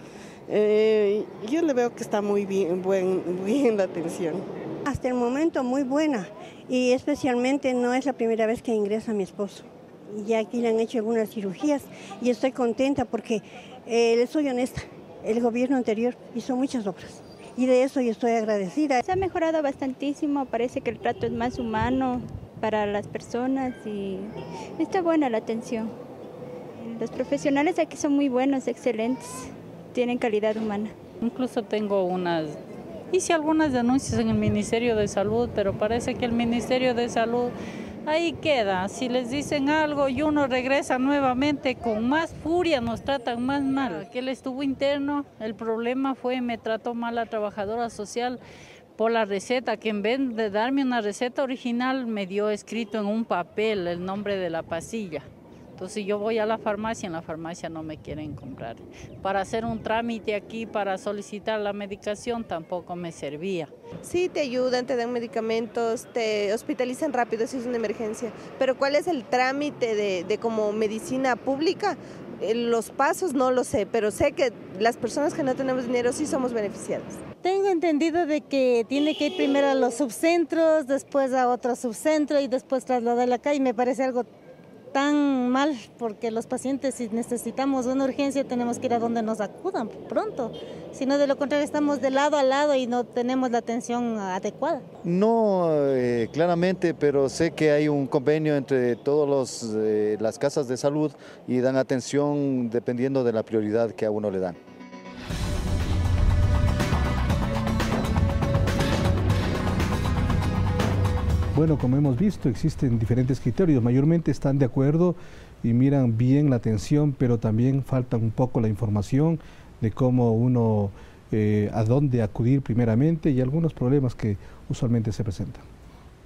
Yo le veo que está muy bien la atención. Hasta el momento muy buena, y especialmente no es la primera vez que ingresa mi esposo. Ya aquí le han hecho algunas cirugías y estoy contenta porque, les soy honesta, el gobierno anterior hizo muchas obras y de eso yo estoy agradecida. Se ha mejorado bastantísimo, parece que el trato es más humano para las personas y está buena la atención. Los profesionales aquí son muy buenos, excelentes, tienen calidad humana. Incluso hice algunas denuncias en el Ministerio de Salud, pero parece que el Ministerio de Salud ahí queda. Si les dicen algo y uno regresa nuevamente con más furia, nos tratan más mal. Que él estuvo interno, el problema fue, me trató mal la trabajadora social por la receta, que en vez de darme una receta original, me dio escrito en un papel el nombre de la pastilla. Entonces yo voy a la farmacia, en la farmacia no me quieren comprar. Para hacer un trámite aquí, para solicitar la medicación, tampoco me servía. Sí, te ayudan, te dan medicamentos, te hospitalizan rápido si es una emergencia. Pero ¿cuál es el trámite de como medicina pública? Los pasos no lo sé, pero sé que las personas que no tenemos dinero sí somos beneficiadas. Tengo entendido de que tiene que ir primero a los subcentros, después a otro subcentro y después trasladarla acá, y me parece algo tan mal, porque los pacientes, si necesitamos una urgencia, tenemos que ir a donde nos acudan pronto, si no, de lo contrario estamos de lado a lado y no tenemos la atención adecuada. No claramente, pero sé que hay un convenio entre todas las casas de salud y dan atención dependiendo de la prioridad que a uno le dan. Bueno, como hemos visto, existen diferentes criterios. Mayormente están de acuerdo y miran bien la atención, pero también falta un poco la información de cómo uno, a dónde acudir primeramente y algunos problemas que usualmente se presentan.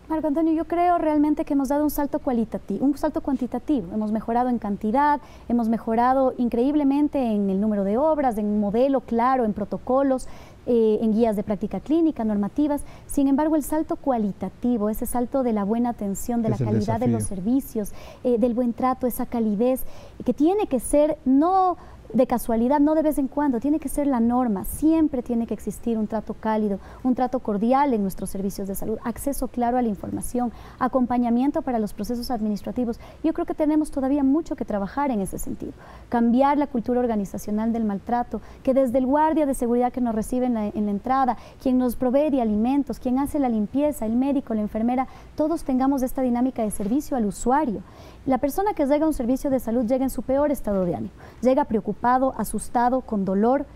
Marco Antonio, yo creo realmente que hemos dado un salto cualitativo, un salto cuantitativo. Hemos mejorado en cantidad, hemos mejorado increíblemente en el número de obras, en un modelo claro, en protocolos, en guías de práctica clínica, normativas. Sin embargo, el salto cualitativo, ese salto de la buena atención, de la calidad de los servicios, del buen trato, esa calidez, que tiene que ser no de casualidad, no de vez en cuando, tiene que ser la norma. Siempre tiene que existir un trato cálido, un trato cordial en nuestros servicios de salud, acceso claro a la información, acompañamiento para los procesos administrativos. Yo creo que tenemos todavía mucho que trabajar en ese sentido. Cambiar la cultura organizacional del maltrato, que desde el guardia de seguridad que nos recibe en la entrada, quien nos provee de alimentos, quien hace la limpieza, el médico, la enfermera, todos tengamos esta dinámica de servicio al usuario. La persona que llega a un servicio de salud llega en su peor estado de ánimo, llega preocupado, asustado, con dolor,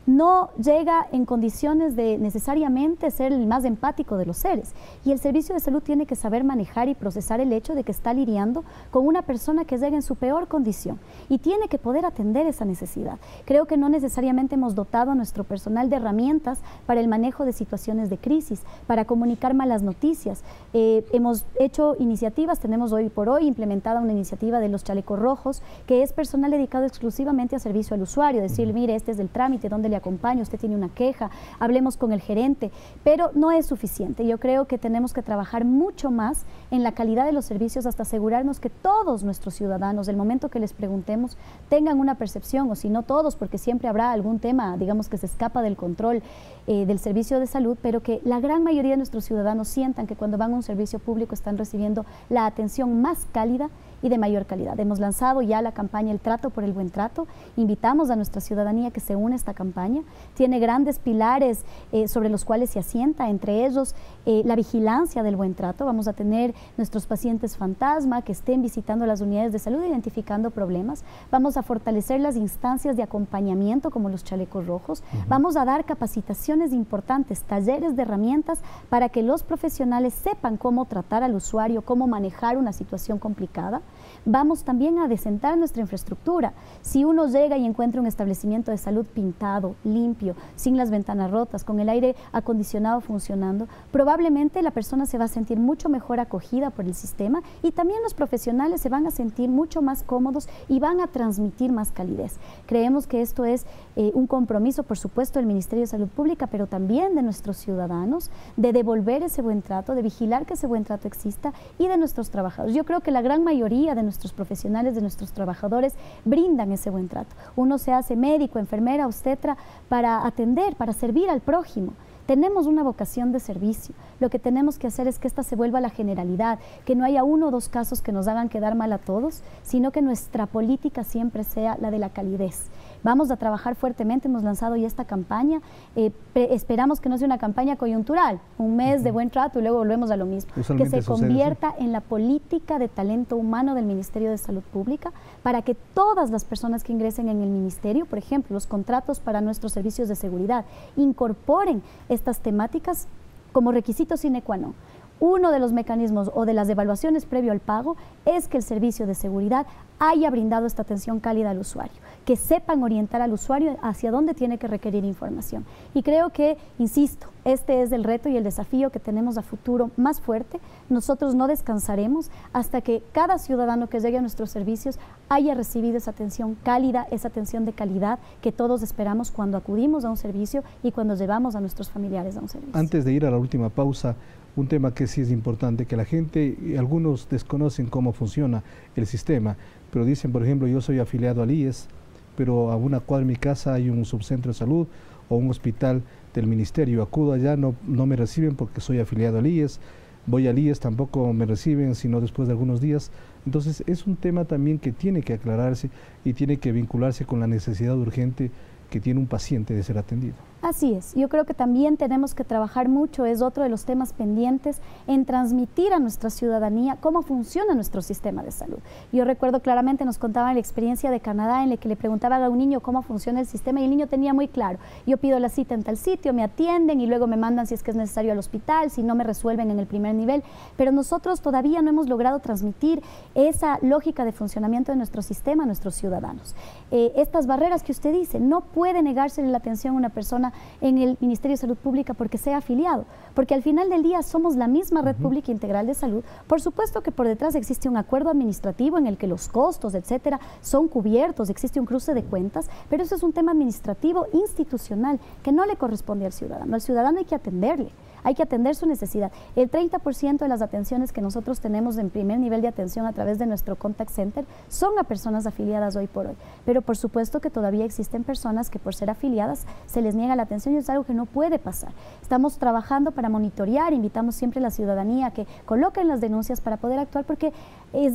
no llega en condiciones de necesariamente ser el más empático de los seres. Y el servicio de salud tiene que saber manejar y procesar el hecho de que está lidiando con una persona que llega en su peor condición y tiene que poder atender esa necesidad. Creo que no necesariamente hemos dotado a nuestro personal de herramientas para el manejo de situaciones de crisis, para comunicar malas noticias. Hemos hecho iniciativas, tenemos hoy por hoy implementada una iniciativa de los chalecos rojos, que es personal dedicado exclusivamente a servicio al usuario, decirle, mire, este es el trámite, ¿dónde le acompaño? Usted tiene una queja, hablemos con el gerente, pero no es suficiente. Yo creo que tenemos que trabajar mucho más en la calidad de los servicios hasta asegurarnos que todos nuestros ciudadanos, del momento que les preguntemos, tengan una percepción, o si no todos, porque siempre habrá algún tema, digamos, que se escapa del control del servicio de salud, pero que la gran mayoría de nuestros ciudadanos sientan que cuando van a un servicio público están recibiendo la atención más cálida y de mayor calidad. Hemos lanzado ya la campaña El Trato por el Buen Trato. Invitamos a nuestra ciudadanía que se une a esta campaña. Tiene grandes pilares sobre los cuales se asienta, entre ellos la vigilancia del buen trato. Vamos a tener nuestros pacientes fantasma que estén visitando las unidades de salud, identificando problemas. Vamos a fortalecer las instancias de acompañamiento como los chalecos rojos. Vamos a dar capacitaciones importantes, talleres de herramientas para que los profesionales sepan cómo tratar al usuario, cómo manejar una situación complicada. Vamos también a decentar nuestra infraestructura. Si uno llega y encuentra un establecimiento de salud pintado, limpio, sin las ventanas rotas, con el aire acondicionado funcionando, probablemente la persona se va a sentir mucho mejor acogida por el sistema y también los profesionales se van a sentir mucho más cómodos y van a transmitir más calidez. Creemos que esto es un compromiso, por supuesto, del Ministerio de Salud Pública, pero también de nuestros ciudadanos, de devolver ese buen trato, de vigilar que ese buen trato exista y de nuestros trabajadores. Yo creo que la gran mayoría de nuestros profesionales, de nuestros trabajadores, brindan ese buen trato. Uno se hace médico, enfermera, obstetra para atender, para servir al prójimo. Tenemos una vocación de servicio. Lo que tenemos que hacer es que esta se vuelva la generalidad, que no haya uno o dos casos que nos hagan quedar mal a todos, sino que nuestra política siempre sea la de la calidez. Vamos a trabajar fuertemente, hemos lanzado ya esta campaña, esperamos que no sea una campaña coyuntural, un mes de buen trato y luego volvemos a lo mismo, que se convierta en la política de talento humano del Ministerio de Salud Pública para que todas las personas que ingresen en el Ministerio, por ejemplo, los contratos para nuestros servicios de seguridad, incorporen estas temáticas como requisito sine qua non. Uno de los mecanismos o de las evaluaciones previo al pago es que el servicio de seguridad haya brindado esta atención cálida al usuario, que sepan orientar al usuario hacia dónde tiene que requerir información. Y creo que, insisto, este es el reto y el desafío que tenemos a futuro más fuerte. Nosotros no descansaremos hasta que cada ciudadano que llegue a nuestros servicios haya recibido esa atención cálida, esa atención de calidad que todos esperamos cuando acudimos a un servicio y cuando llevamos a nuestros familiares a un servicio. Antes de ir a la última pausa, un tema que sí es importante, que la gente, algunos desconocen cómo funciona el sistema, pero dicen, por ejemplo, yo soy afiliado al IES, pero a una cuadra de mi casa hay un subcentro de salud o un hospital del ministerio, acudo allá, no me reciben porque soy afiliado al IES, voy al IES, tampoco me reciben, sino después de algunos días. Entonces es un tema también que tiene que aclararse y tiene que vincularse con la necesidad urgente que tiene un paciente de ser atendido. Así es, yo creo que también tenemos que trabajar mucho, es otro de los temas pendientes, en transmitir a nuestra ciudadanía cómo funciona nuestro sistema de salud. Yo recuerdo claramente, nos contaban la experiencia de Canadá en la que le preguntaban a un niño cómo funciona el sistema y el niño tenía muy claro, yo pido la cita en tal sitio, me atienden y luego me mandan si es que es necesario al hospital, si no me resuelven en el primer nivel, pero nosotros todavía no hemos logrado transmitir esa lógica de funcionamiento de nuestro sistema a nuestros ciudadanos. Estas barreras que usted dice, no puede negársele la atención a una persona en el Ministerio de Salud Pública porque sea afiliado, porque al final del día somos la misma red pública integral de salud. Por supuesto que por detrás existe un acuerdo administrativo en el que los costos, etcétera, son cubiertos, existe un cruce de cuentas, pero eso es un tema administrativo institucional que no le corresponde al ciudadano. Al ciudadano hay que atenderle. Hay que atender su necesidad. El 30% de las atenciones que nosotros tenemos en primer nivel de atención a través de nuestro contact center son a personas afiliadas hoy por hoy. Pero por supuesto que todavía existen personas que por ser afiliadas se les niega la atención y es algo que no puede pasar. Estamos trabajando para monitorear, invitamos siempre a la ciudadanía a que coloquen las denuncias para poder actuar porque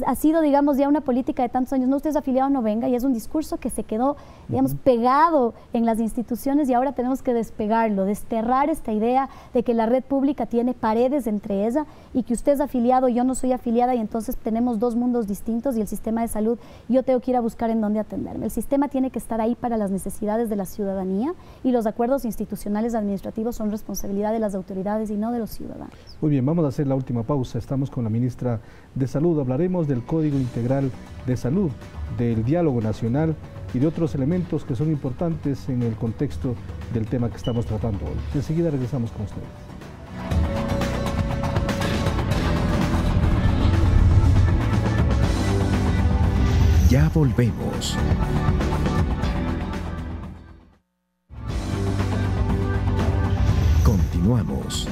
ha sido, digamos, ya una política de tantos años, no, usted es afiliado, no venga, y es un discurso que se quedó, digamos, pegado en las instituciones y ahora tenemos que despegarlo, desterrar esta idea de que la red pública tiene paredes entre ella y que usted es afiliado, yo no soy afiliada y entonces tenemos dos mundos distintos y el sistema de salud, yo tengo que ir a buscar en dónde atenderme. El sistema tiene que estar ahí para las necesidades de la ciudadanía y los acuerdos institucionales administrativos son responsabilidad de las autoridades y no de los ciudadanos. Muy bien, vamos a hacer la última pausa. Estamos con la ministra de Salud. Hablaremos del Código Integral de Salud, del diálogo nacional y de otros elementos que son importantes en el contexto del tema que estamos tratando hoy. Enseguida regresamos con ustedes. Ya volvemos. Continuamos.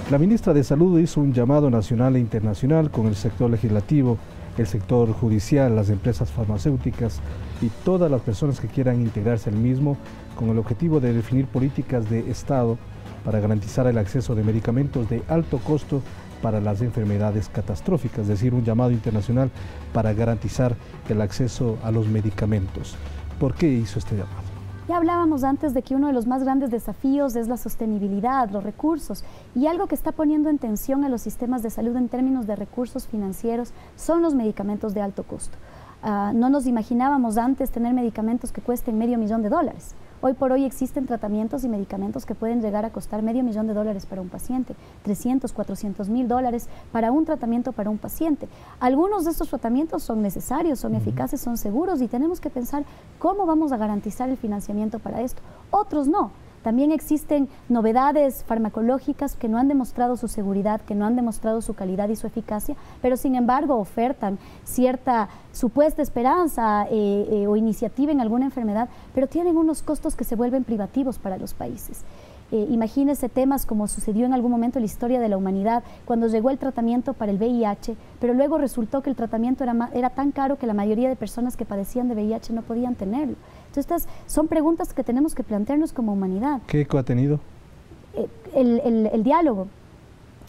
La ministra de Salud hizo un llamado nacional e internacional con el sector legislativo, el sector judicial, las empresas farmacéuticas y todas las personas que quieran integrarse al mismo con el objetivo de definir políticas de Estado para garantizar el acceso de medicamentos de alto costo para las enfermedades catastróficas, es decir, un llamado internacional para garantizar el acceso a los medicamentos. ¿Por qué hizo este llamado? Ya hablábamos antes de que uno de los más grandes desafíos es la sostenibilidad, los recursos, y algo que está poniendo en tensión a los sistemas de salud en términos de recursos financieros son los medicamentos de alto costo. No nos imaginábamos antes tener medicamentos que cuesten $500,000. Hoy por hoy existen tratamientos y medicamentos que pueden llegar a costar $500,000 para un paciente, $300,000, $400,000 para un tratamiento para un paciente. Algunos de estos tratamientos son necesarios, son eficaces, son seguros y tenemos que pensar cómo vamos a garantizar el financiamiento para esto. Otros no. También existen novedades farmacológicas que no han demostrado su seguridad, que no han demostrado su calidad y su eficacia, pero sin embargo ofertan cierta supuesta esperanza o iniciativa en alguna enfermedad, pero tienen unos costos que se vuelven privativos para los países. Imagínense temas como sucedió en algún momento en la historia de la humanidad, cuando llegó el tratamiento para el VIH, pero luego resultó que el tratamiento era tan caro que la mayoría de personas que padecían de VIH no podían tenerlo. Entonces, estas son preguntas que tenemos que plantearnos como humanidad. ¿Qué eco ha tenido? El diálogo.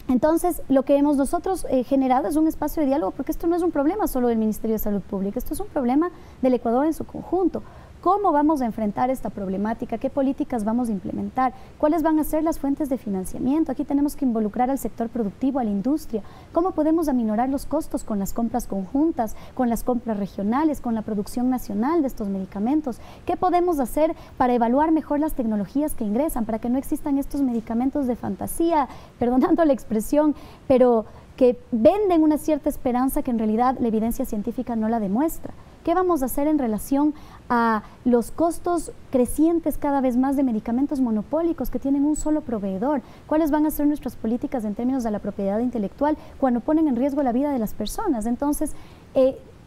Entonces, lo que hemos nosotros generado es un espacio de diálogo, porque esto no es un problema solo del Ministerio de Salud Pública, esto es un problema del Ecuador en su conjunto. ¿Cómo vamos a enfrentar esta problemática? ¿Qué políticas vamos a implementar? ¿Cuáles van a ser las fuentes de financiamiento? Aquí tenemos que involucrar al sector productivo, a la industria. ¿Cómo podemos aminorar los costos con las compras conjuntas, con las compras regionales, con la producción nacional de estos medicamentos? ¿Qué podemos hacer para evaluar mejor las tecnologías que ingresan, para que no existan estos medicamentos de fantasía, perdonando la expresión, pero que venden una cierta esperanza que en realidad la evidencia científica no la demuestra? ¿Qué vamos a hacer en relación a los costos crecientes cada vez más de medicamentos monopólicos que tienen un solo proveedor? ¿Cuáles van a ser nuestras políticas en términos de la propiedad intelectual cuando ponen en riesgo la vida de las personas? Entonces,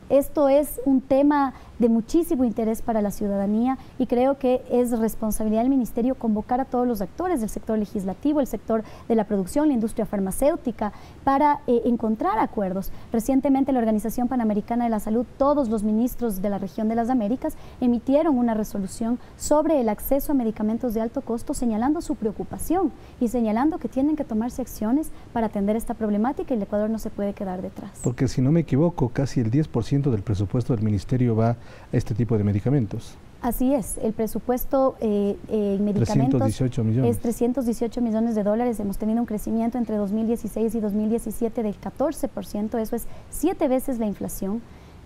esto es un tema de muchísimo interés para la ciudadanía y creo que es responsabilidad del Ministerio convocar a todos los actores del sector legislativo, el sector de la producción, la industria farmacéutica, para encontrar acuerdos. Recientemente la Organización Panamericana de la Salud, todos los ministros de la región de las Américas emitieron una resolución sobre el acceso a medicamentos de alto costo, señalando su preocupación y señalando que tienen que tomarse acciones para atender esta problemática y el Ecuador no se puede quedar detrás. Porque si no me equivoco, casi el 10% del presupuesto del Ministerio va a este tipo de medicamentos. Así es, el presupuesto en medicamentos 318 millones. Es $318 millones. Hemos tenido un crecimiento entre 2016 y 2017 del 14%, eso es 7 veces la inflación.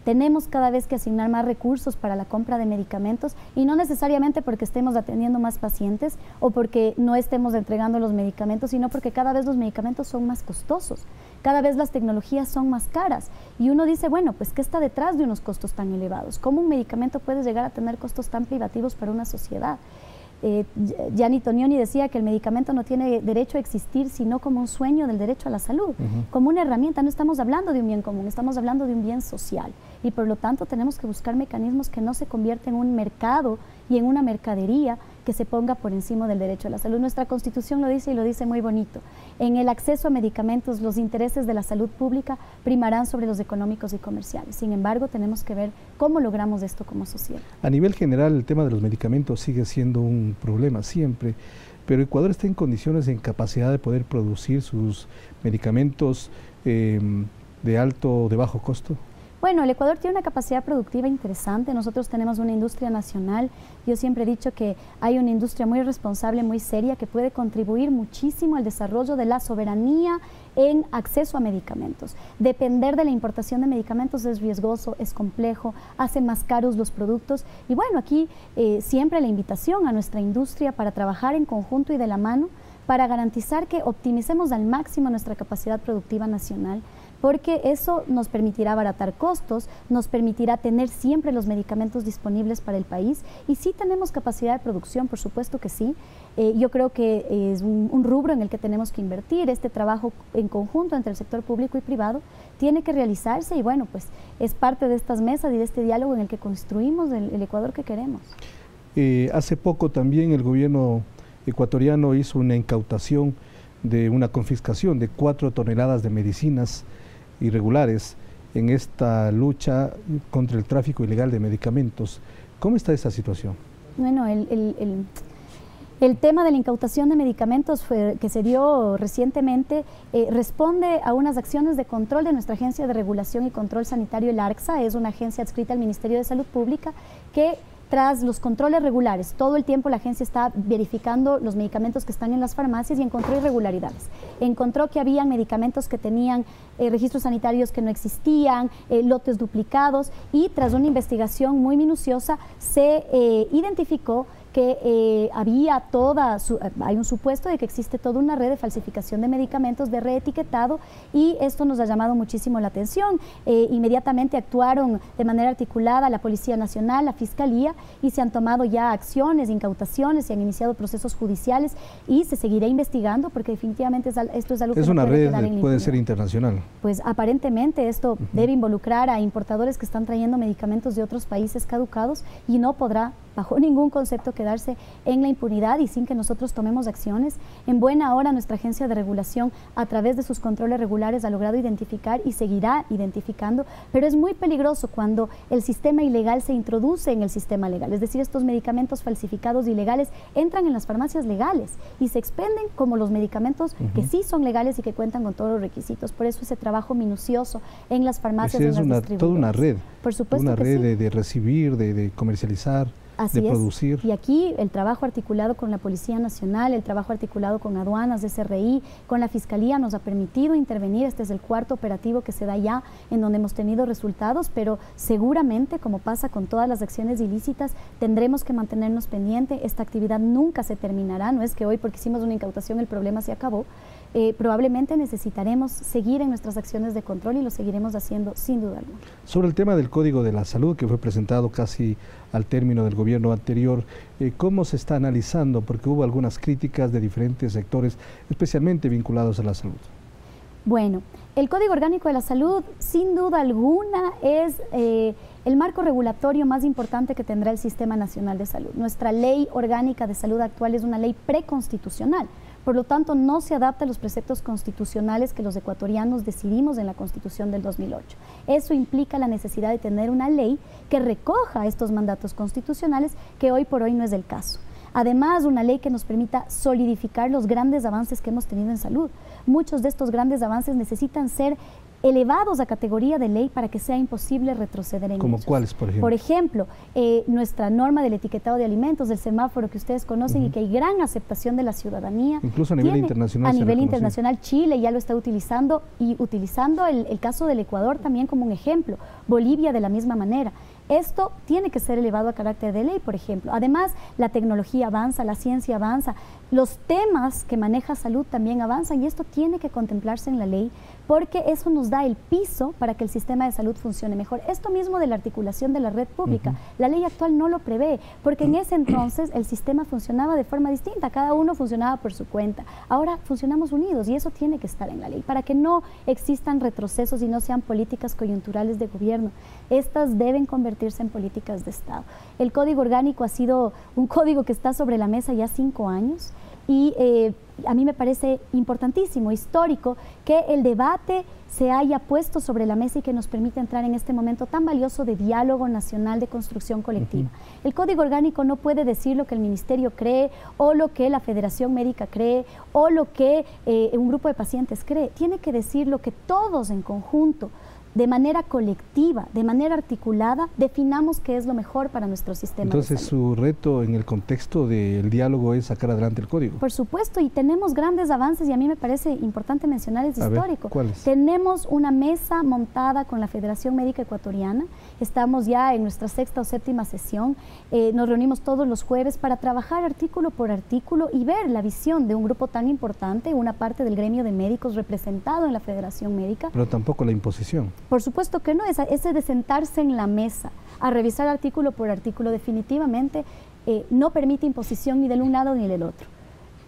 Tenemos cada vez que asignar más recursos para la compra de medicamentos y no necesariamente porque estemos atendiendo más pacientes o porque no estemos entregando los medicamentos, sino porque cada vez los medicamentos son más costosos. cada vez las tecnologías son más caras y uno dice, bueno, pues ¿qué está detrás de unos costos tan elevados? ¿Cómo un medicamento puede llegar a tener costos tan privativos para una sociedad? Gianni Tonioni decía que el medicamento no tiene derecho a existir sino como un sueño del derecho a la salud, como una herramienta. No estamos hablando de un bien común, estamos hablando de un bien social y por lo tanto tenemos que buscar mecanismos que no se conviertan en un mercado y en una mercadería que se ponga por encima del derecho a la salud. Nuestra Constitución lo dice y lo dice muy bonito. En el acceso a medicamentos, los intereses de la salud pública primarán sobre los económicos y comerciales. Sin embargo, tenemos que ver cómo logramos esto como sociedad. A nivel general, el tema de los medicamentos sigue siendo un problema siempre, pero Ecuador está en condiciones, en capacidad de poder producir sus medicamentos de alto o de bajo costo. Bueno, el Ecuador tiene una capacidad productiva interesante, nosotros tenemos una industria nacional, yo siempre he dicho que hay una industria muy responsable, muy seria, que puede contribuir muchísimo al desarrollo de la soberanía en acceso a medicamentos. Depender de la importación de medicamentos es riesgoso, es complejo, hace más caros los productos y bueno, aquí siempre la invitación a nuestra industria para trabajar en conjunto y de la mano para garantizar que optimicemos al máximo nuestra capacidad productiva nacional, porque eso nos permitirá abaratar costos, nos permitirá tener siempre los medicamentos disponibles para el país y sí tenemos capacidad de producción, por supuesto que sí. Yo creo que es un rubro en el que tenemos que invertir, este trabajo en conjunto entre el sector público y privado tiene que realizarse y bueno, pues es parte de estas mesas y de este diálogo en el que construimos el Ecuador que queremos. Hace poco también el gobierno ecuatoriano hizo una incautación de una confiscación de 4 toneladas de medicinas irregulares en esta lucha contra el tráfico ilegal de medicamentos. ¿Cómo está esa situación? Bueno, el tema de la incautación de medicamentos que se dio recientemente responde a unas acciones de control de nuestra Agencia de Regulación y Control Sanitario, el ARCSA, es una agencia adscrita al Ministerio de Salud Pública que tras los controles regulares, todo el tiempo la agencia está verificando los medicamentos que están en las farmacias y encontró irregularidades. Encontró que había medicamentos que tenían registros sanitarios que no existían, lotes duplicados y tras una investigación muy minuciosa se identificó que hay un supuesto de que existe toda una red de falsificación de medicamentos, de reetiquetado y esto nos ha llamado muchísimo la atención. Inmediatamente actuaron de manera articulada la Policía Nacional, la Fiscalía y se han tomado ya acciones, incautaciones, se han iniciado procesos judiciales y se seguirá investigando porque definitivamente esto es algo que es no una puede red, quedar en puede ser internacional. Pues aparentemente esto debe involucrar a importadores que están trayendo medicamentos de otros países caducados y no podrá bajo ningún concepto quedarse en la impunidad y sin que nosotros tomemos acciones. En buena hora nuestra agencia de regulación a través de sus controles regulares ha logrado identificar y seguirá identificando, pero es muy peligroso cuando el sistema ilegal se introduce en el sistema legal, es decir, estos medicamentos falsificados ilegales entran en las farmacias legales y se expenden como los medicamentos que sí son legales y que cuentan con todos los requisitos. Por eso ese trabajo minucioso en las farmacias, es toda una red, por supuesto una red sí. de recibir, de comercializar. Así de producir. Es. Y aquí el trabajo articulado con la Policía Nacional, el trabajo articulado con aduanas, SRI, con la Fiscalía nos ha permitido intervenir. Este es el 4º operativo que se da ya en donde hemos tenido resultados, pero seguramente, como pasa con todas las acciones ilícitas, tendremos que mantenernos pendientes. Esta actividad nunca se terminará, no es que hoy porque hicimos una incautación el problema se acabó. Probablemente necesitaremos seguir en nuestras acciones de control y lo seguiremos haciendo sin duda alguna. Sobre el tema del Código de la Salud que fue presentado casi al término del gobierno anterior, ¿cómo se está analizando? Porque hubo algunas críticas de diferentes sectores, especialmente vinculados a la salud. Bueno, el Código Orgánico de la Salud sin duda alguna es el marco regulatorio más importante que tendrá el Sistema Nacional de Salud. Nuestra Ley Orgánica de Salud actual es una ley preconstitucional. Por lo tanto, no se adapta a los preceptos constitucionales que los ecuatorianos decidimos en la Constitución del 2008. Eso implica la necesidad de tener una ley que recoja estos mandatos constitucionales, que hoy por hoy no es el caso. Además, una ley que nos permita solidificar los grandes avances que hemos tenido en salud. Muchos de estos grandes avances necesitan ser elevados a categoría de ley para que sea imposible retroceder en ellos. ¿Como cuáles, por ejemplo? Por ejemplo, nuestra norma del etiquetado de alimentos, del semáforo que ustedes conocen y que hay gran aceptación de la ciudadanía. Incluso a nivel internacional. A nivel internacional, Chile ya lo está utilizando y utilizando el caso del Ecuador también como un ejemplo. Bolivia de la misma manera. Esto tiene que ser elevado a carácter de ley, por ejemplo. Además, la tecnología avanza, la ciencia avanza, los temas que maneja salud también avanzan y esto tiene que contemplarse en la ley porque eso nos da el piso para que el sistema de salud funcione mejor. Esto mismo de la articulación de la red pública, la ley actual no lo prevé, porque en ese entonces el sistema funcionaba de forma distinta, cada uno funcionaba por su cuenta. Ahora funcionamos unidos y eso tiene que estar en la ley, para que no existan retrocesos y no sean políticas coyunturales de gobierno. Estas deben convertirse en políticas de Estado. El Código Orgánico ha sido un código que está sobre la mesa ya 5 años y a mí me parece importantísimo, histórico, que el debate se haya puesto sobre la mesa y que nos permita entrar en este momento tan valioso de diálogo nacional de construcción colectiva. El Código Orgánico no puede decir lo que el Ministerio cree o lo que la Federación Médica cree o lo que un grupo de pacientes cree. Tiene que decir lo que todos en conjunto, de manera colectiva, de manera articulada, definamos qué es lo mejor para nuestro sistema. Entonces, su reto en el contexto del diálogo es sacar adelante el código. Por supuesto, y tenemos grandes avances y a mí me parece importante mencionar el histórico. ¿Cuáles? Tenemos una mesa montada con la Federación Médica Ecuatoriana, estamos ya en nuestra 6ª o 7ª sesión, nos reunimos todos los jueves para trabajar artículo por artículo y ver la visión de un grupo tan importante, una parte del gremio de médicos representado en la Federación Médica. Pero tampoco la imposición. Por supuesto que no, ese de sentarse en la mesa a revisar artículo por artículo definitivamente no permite imposición ni del un lado ni del otro.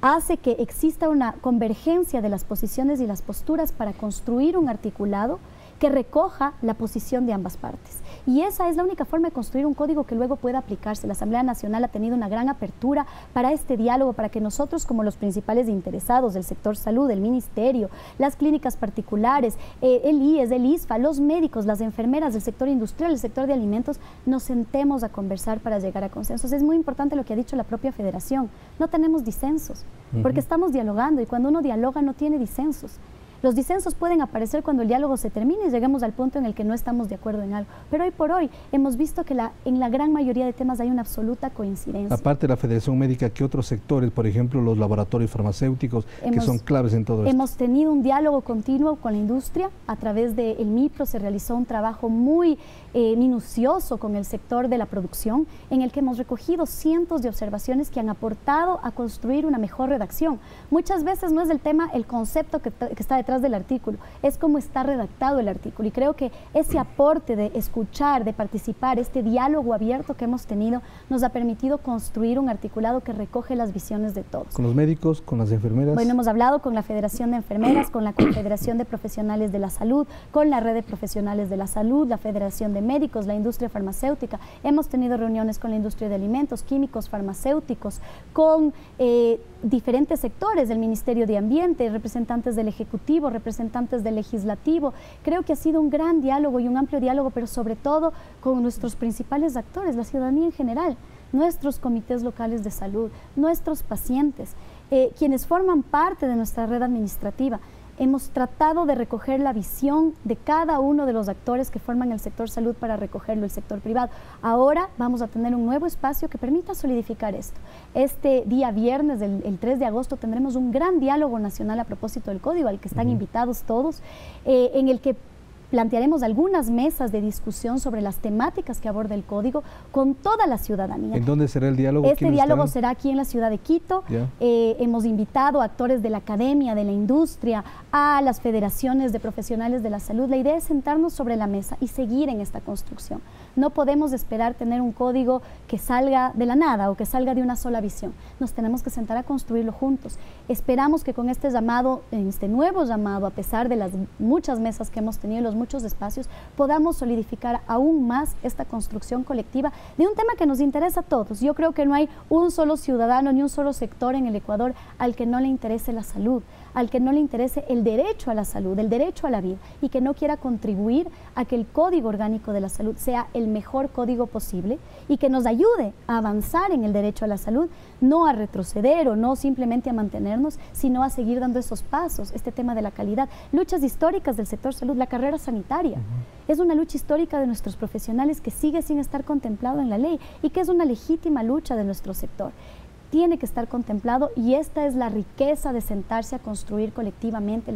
Hace que exista una convergencia de las posiciones y las posturas para construir un articulado que recoja la posición de ambas partes. Y esa es la única forma de construir un código que luego pueda aplicarse. La Asamblea Nacional ha tenido una gran apertura para este diálogo, para que nosotros, como los principales interesados del sector salud, el Ministerio, las clínicas particulares, el IES, el ISFA, los médicos, las enfermeras del sector industrial, el sector de alimentos, nos sentemos a conversar para llegar a consensos. Es muy importante lo que ha dicho la propia Federación. No tenemos disensos, porque estamos dialogando y cuando uno dialoga no tiene disensos. Los disensos pueden aparecer cuando el diálogo se termine y lleguemos al punto en el que no estamos de acuerdo en algo. Pero hoy por hoy hemos visto que en la gran mayoría de temas hay una absoluta coincidencia. Aparte de la Federación Médica, ¿qué otros sectores, por ejemplo, los laboratorios farmacéuticos, que son claves en todo esto? Hemos tenido un diálogo continuo con la industria. A través del MIPRO se realizó un trabajo muy minucioso con el sector de la producción, en el que hemos recogido cientos de observaciones que han aportado a construir una mejor redacción. Muchas veces no es el tema, el concepto que está detrás del artículo, es cómo está redactado el artículo, y creo que ese aporte de escuchar, de participar, este diálogo abierto que hemos tenido, nos ha permitido construir un articulado que recoge las visiones de todos. ¿Con los médicos, con las enfermeras? Bueno, hemos hablado con la Federación de Enfermeras, con la Confederación de Profesionales de la Salud, con la Red de Profesionales de la Salud, la Federación de Médicos, la industria farmacéutica. Hemos tenido reuniones con la industria de alimentos, químicos, farmacéuticos, con diferentes sectores del Ministerio de Ambiente, representantes del Ejecutivo, representantes del Legislativo. Creo que ha sido un gran diálogo y un amplio diálogo, pero sobre todo con nuestros principales actores, la ciudadanía en general, nuestros comités locales de salud, nuestros pacientes, quienes forman parte de nuestra red administrativa. Hemos tratado de recoger la visión de cada uno de los actores que forman el sector salud para recogerlo el sector privado. Ahora vamos a tener un nuevo espacio que permita solidificar esto. Este día viernes, el 3 de agosto, tendremos un gran diálogo nacional a propósito del código, al que están invitados todos, en el que plantearemos algunas mesas de discusión sobre las temáticas que aborda el código con toda la ciudadanía. ¿En dónde será el diálogo? Este diálogo será aquí en la ciudad de Quito. Hemos invitado a actores de la academia, de la industria, a las federaciones de profesionales de la salud. La idea es sentarnos sobre la mesa y seguir en esta construcción. No podemos esperar tener un código que salga de la nada o que salga de una sola visión. Nos tenemos que sentar a construirlo juntos. Esperamos que con este llamado, este nuevo llamado, a pesar de las muchas mesas que hemos tenido, los muchos espacios, podamos solidificar aún más esta construcción colectiva de un tema que nos interesa a todos. Yo creo que no hay un solo ciudadano ni un solo sector en el Ecuador al que no le interese la salud, al que no le interese el derecho a la salud, el derecho a la vida, y que no quiera contribuir a que el Código Orgánico de la Salud sea el mejor código posible y que nos ayude a avanzar en el derecho a la salud, no a retroceder o no simplemente a mantenernos, sino a seguir dando esos pasos. Este tema de la calidad, luchas históricas del sector salud, la carrera sanitaria, es una lucha histórica de nuestros profesionales que sigue sin estar contemplado en la ley y que es una legítima lucha de nuestro sector. Tiene que estar contemplado y esta es la riqueza de sentarse a construir colectivamente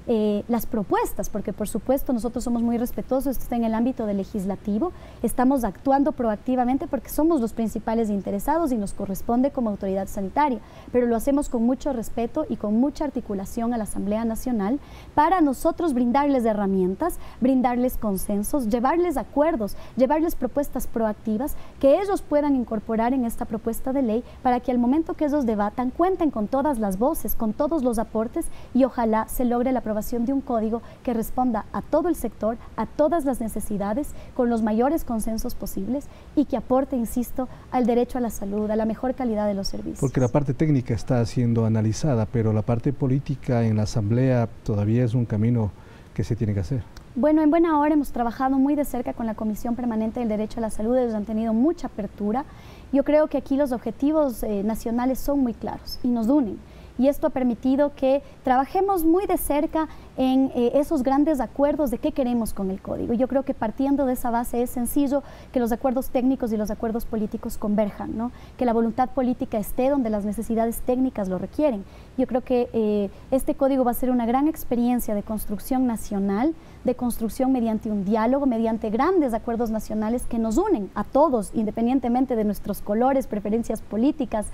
las propuestas, porque por supuesto nosotros somos muy respetuosos, esto está en el ámbito del legislativo, estamos actuando proactivamente porque somos los principales interesados y nos corresponde como autoridad sanitaria, pero lo hacemos con mucho respeto y con mucha articulación a la Asamblea Nacional para nosotros brindarles herramientas, brindarles consensos, llevarles acuerdos, llevarles propuestas proactivas que ellos puedan incorporar en esta propuesta de ley para que al momento que ellos debatan cuenten con todas las voces, con todos los aportes y ojalá se logre la aprobación de un código que responda a todo el sector, a todas las necesidades, con los mayores consensos posibles y que aporte, insisto, al derecho a la salud, a la mejor calidad de los servicios. Porque la parte técnica está siendo analizada, pero la parte política en la Asamblea todavía es un camino que se tiene que hacer. Bueno, en buena hora hemos trabajado muy de cerca con la Comisión Permanente del Derecho a la Salud, ellos han tenido mucha apertura. Yo creo que aquí los objetivos nacionales son muy claros y nos unen. Y esto ha permitido que trabajemos muy de cerca en esos grandes acuerdos de qué queremos con el código. Yo creo que partiendo de esa base es sencillo que los acuerdos técnicos y los acuerdos políticos converjan, ¿no? Que la voluntad política esté donde las necesidades técnicas lo requieren. Yo creo que este código va a ser una gran experiencia de construcción nacional, de construcción mediante un diálogo, mediante grandes acuerdos nacionales que nos unen a todos, independientemente de nuestros colores, preferencias políticas,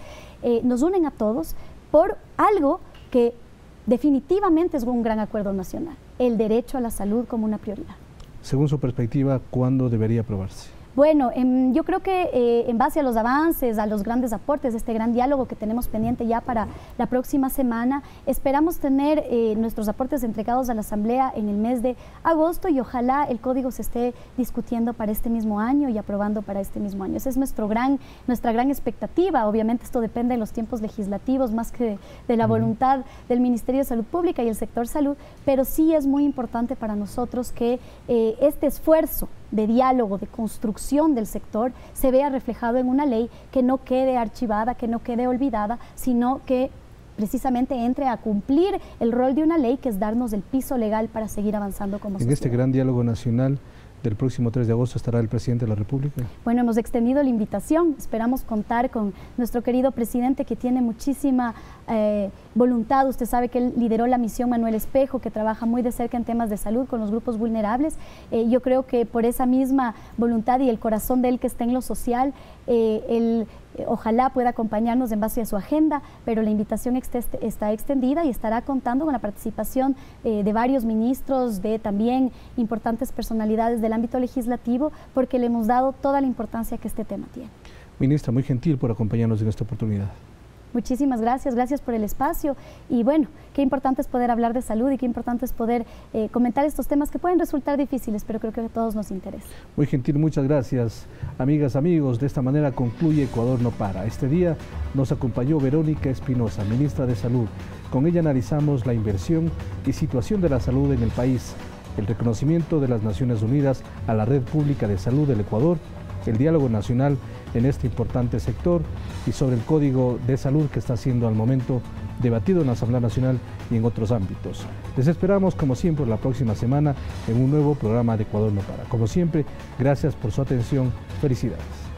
nos unen a todos por algo que definitivamente es un gran acuerdo nacional, el derecho a la salud como una prioridad. Según su perspectiva, ¿cuándo debería aprobarse? Bueno, yo creo que en base a los avances, a los grandes aportes, este gran diálogo que tenemos pendiente ya para la próxima semana, esperamos tener nuestros aportes entregados a la Asamblea en el mes de agosto y ojalá el código se esté discutiendo para este mismo año y aprobando para este mismo año. Esa es nuestra gran expectativa. Obviamente esto depende de los tiempos legislativos más que de la voluntad del Ministerio de Salud Pública y el sector salud, pero sí es muy importante para nosotros que este esfuerzo de diálogo, de construcción del sector, se vea reflejado en una ley que no quede archivada, que no quede olvidada, sino que precisamente entre a cumplir el rol de una ley, que es darnos el piso legal para seguir avanzando como sociedad. En este gran diálogo nacional del próximo 3 de agosto estará el presidente de la República. Bueno, hemos extendido la invitación, esperamos contar con nuestro querido presidente que tiene muchísima voluntad. Usted sabe que él lideró la misión Manuel Espejo, que trabaja muy de cerca en temas de salud con los grupos vulnerables. Yo creo que por esa misma voluntad y el corazón de él que está en lo social, él ojalá pueda acompañarnos en base a su agenda, pero la invitación está extendida y estará contando con la participación de varios ministros, de también importantes personalidades del ámbito legislativo, porque le hemos dado toda la importancia que este tema tiene. Ministra, muy gentil por acompañarnos en esta oportunidad. Muchísimas gracias, gracias por el espacio y bueno, qué importante es poder hablar de salud y qué importante es poder comentar estos temas que pueden resultar difíciles, pero creo que a todos nos interesa. Muy gentil, muchas gracias. Amigas, amigos, de esta manera concluye Ecuador no para. Este día nos acompañó Verónica Espinosa, ministra de Salud. Con ella analizamos la inversión y situación de la salud en el país, el reconocimiento de las Naciones Unidas a la Red Pública de Salud del Ecuador, el diálogo nacional en este importante sector y sobre el Código de Salud que está siendo al momento debatido en la Asamblea Nacional y en otros ámbitos. Les esperamos como siempre la próxima semana en un nuevo programa de Ecuador no para. Como siempre, gracias por su atención. Felicidades.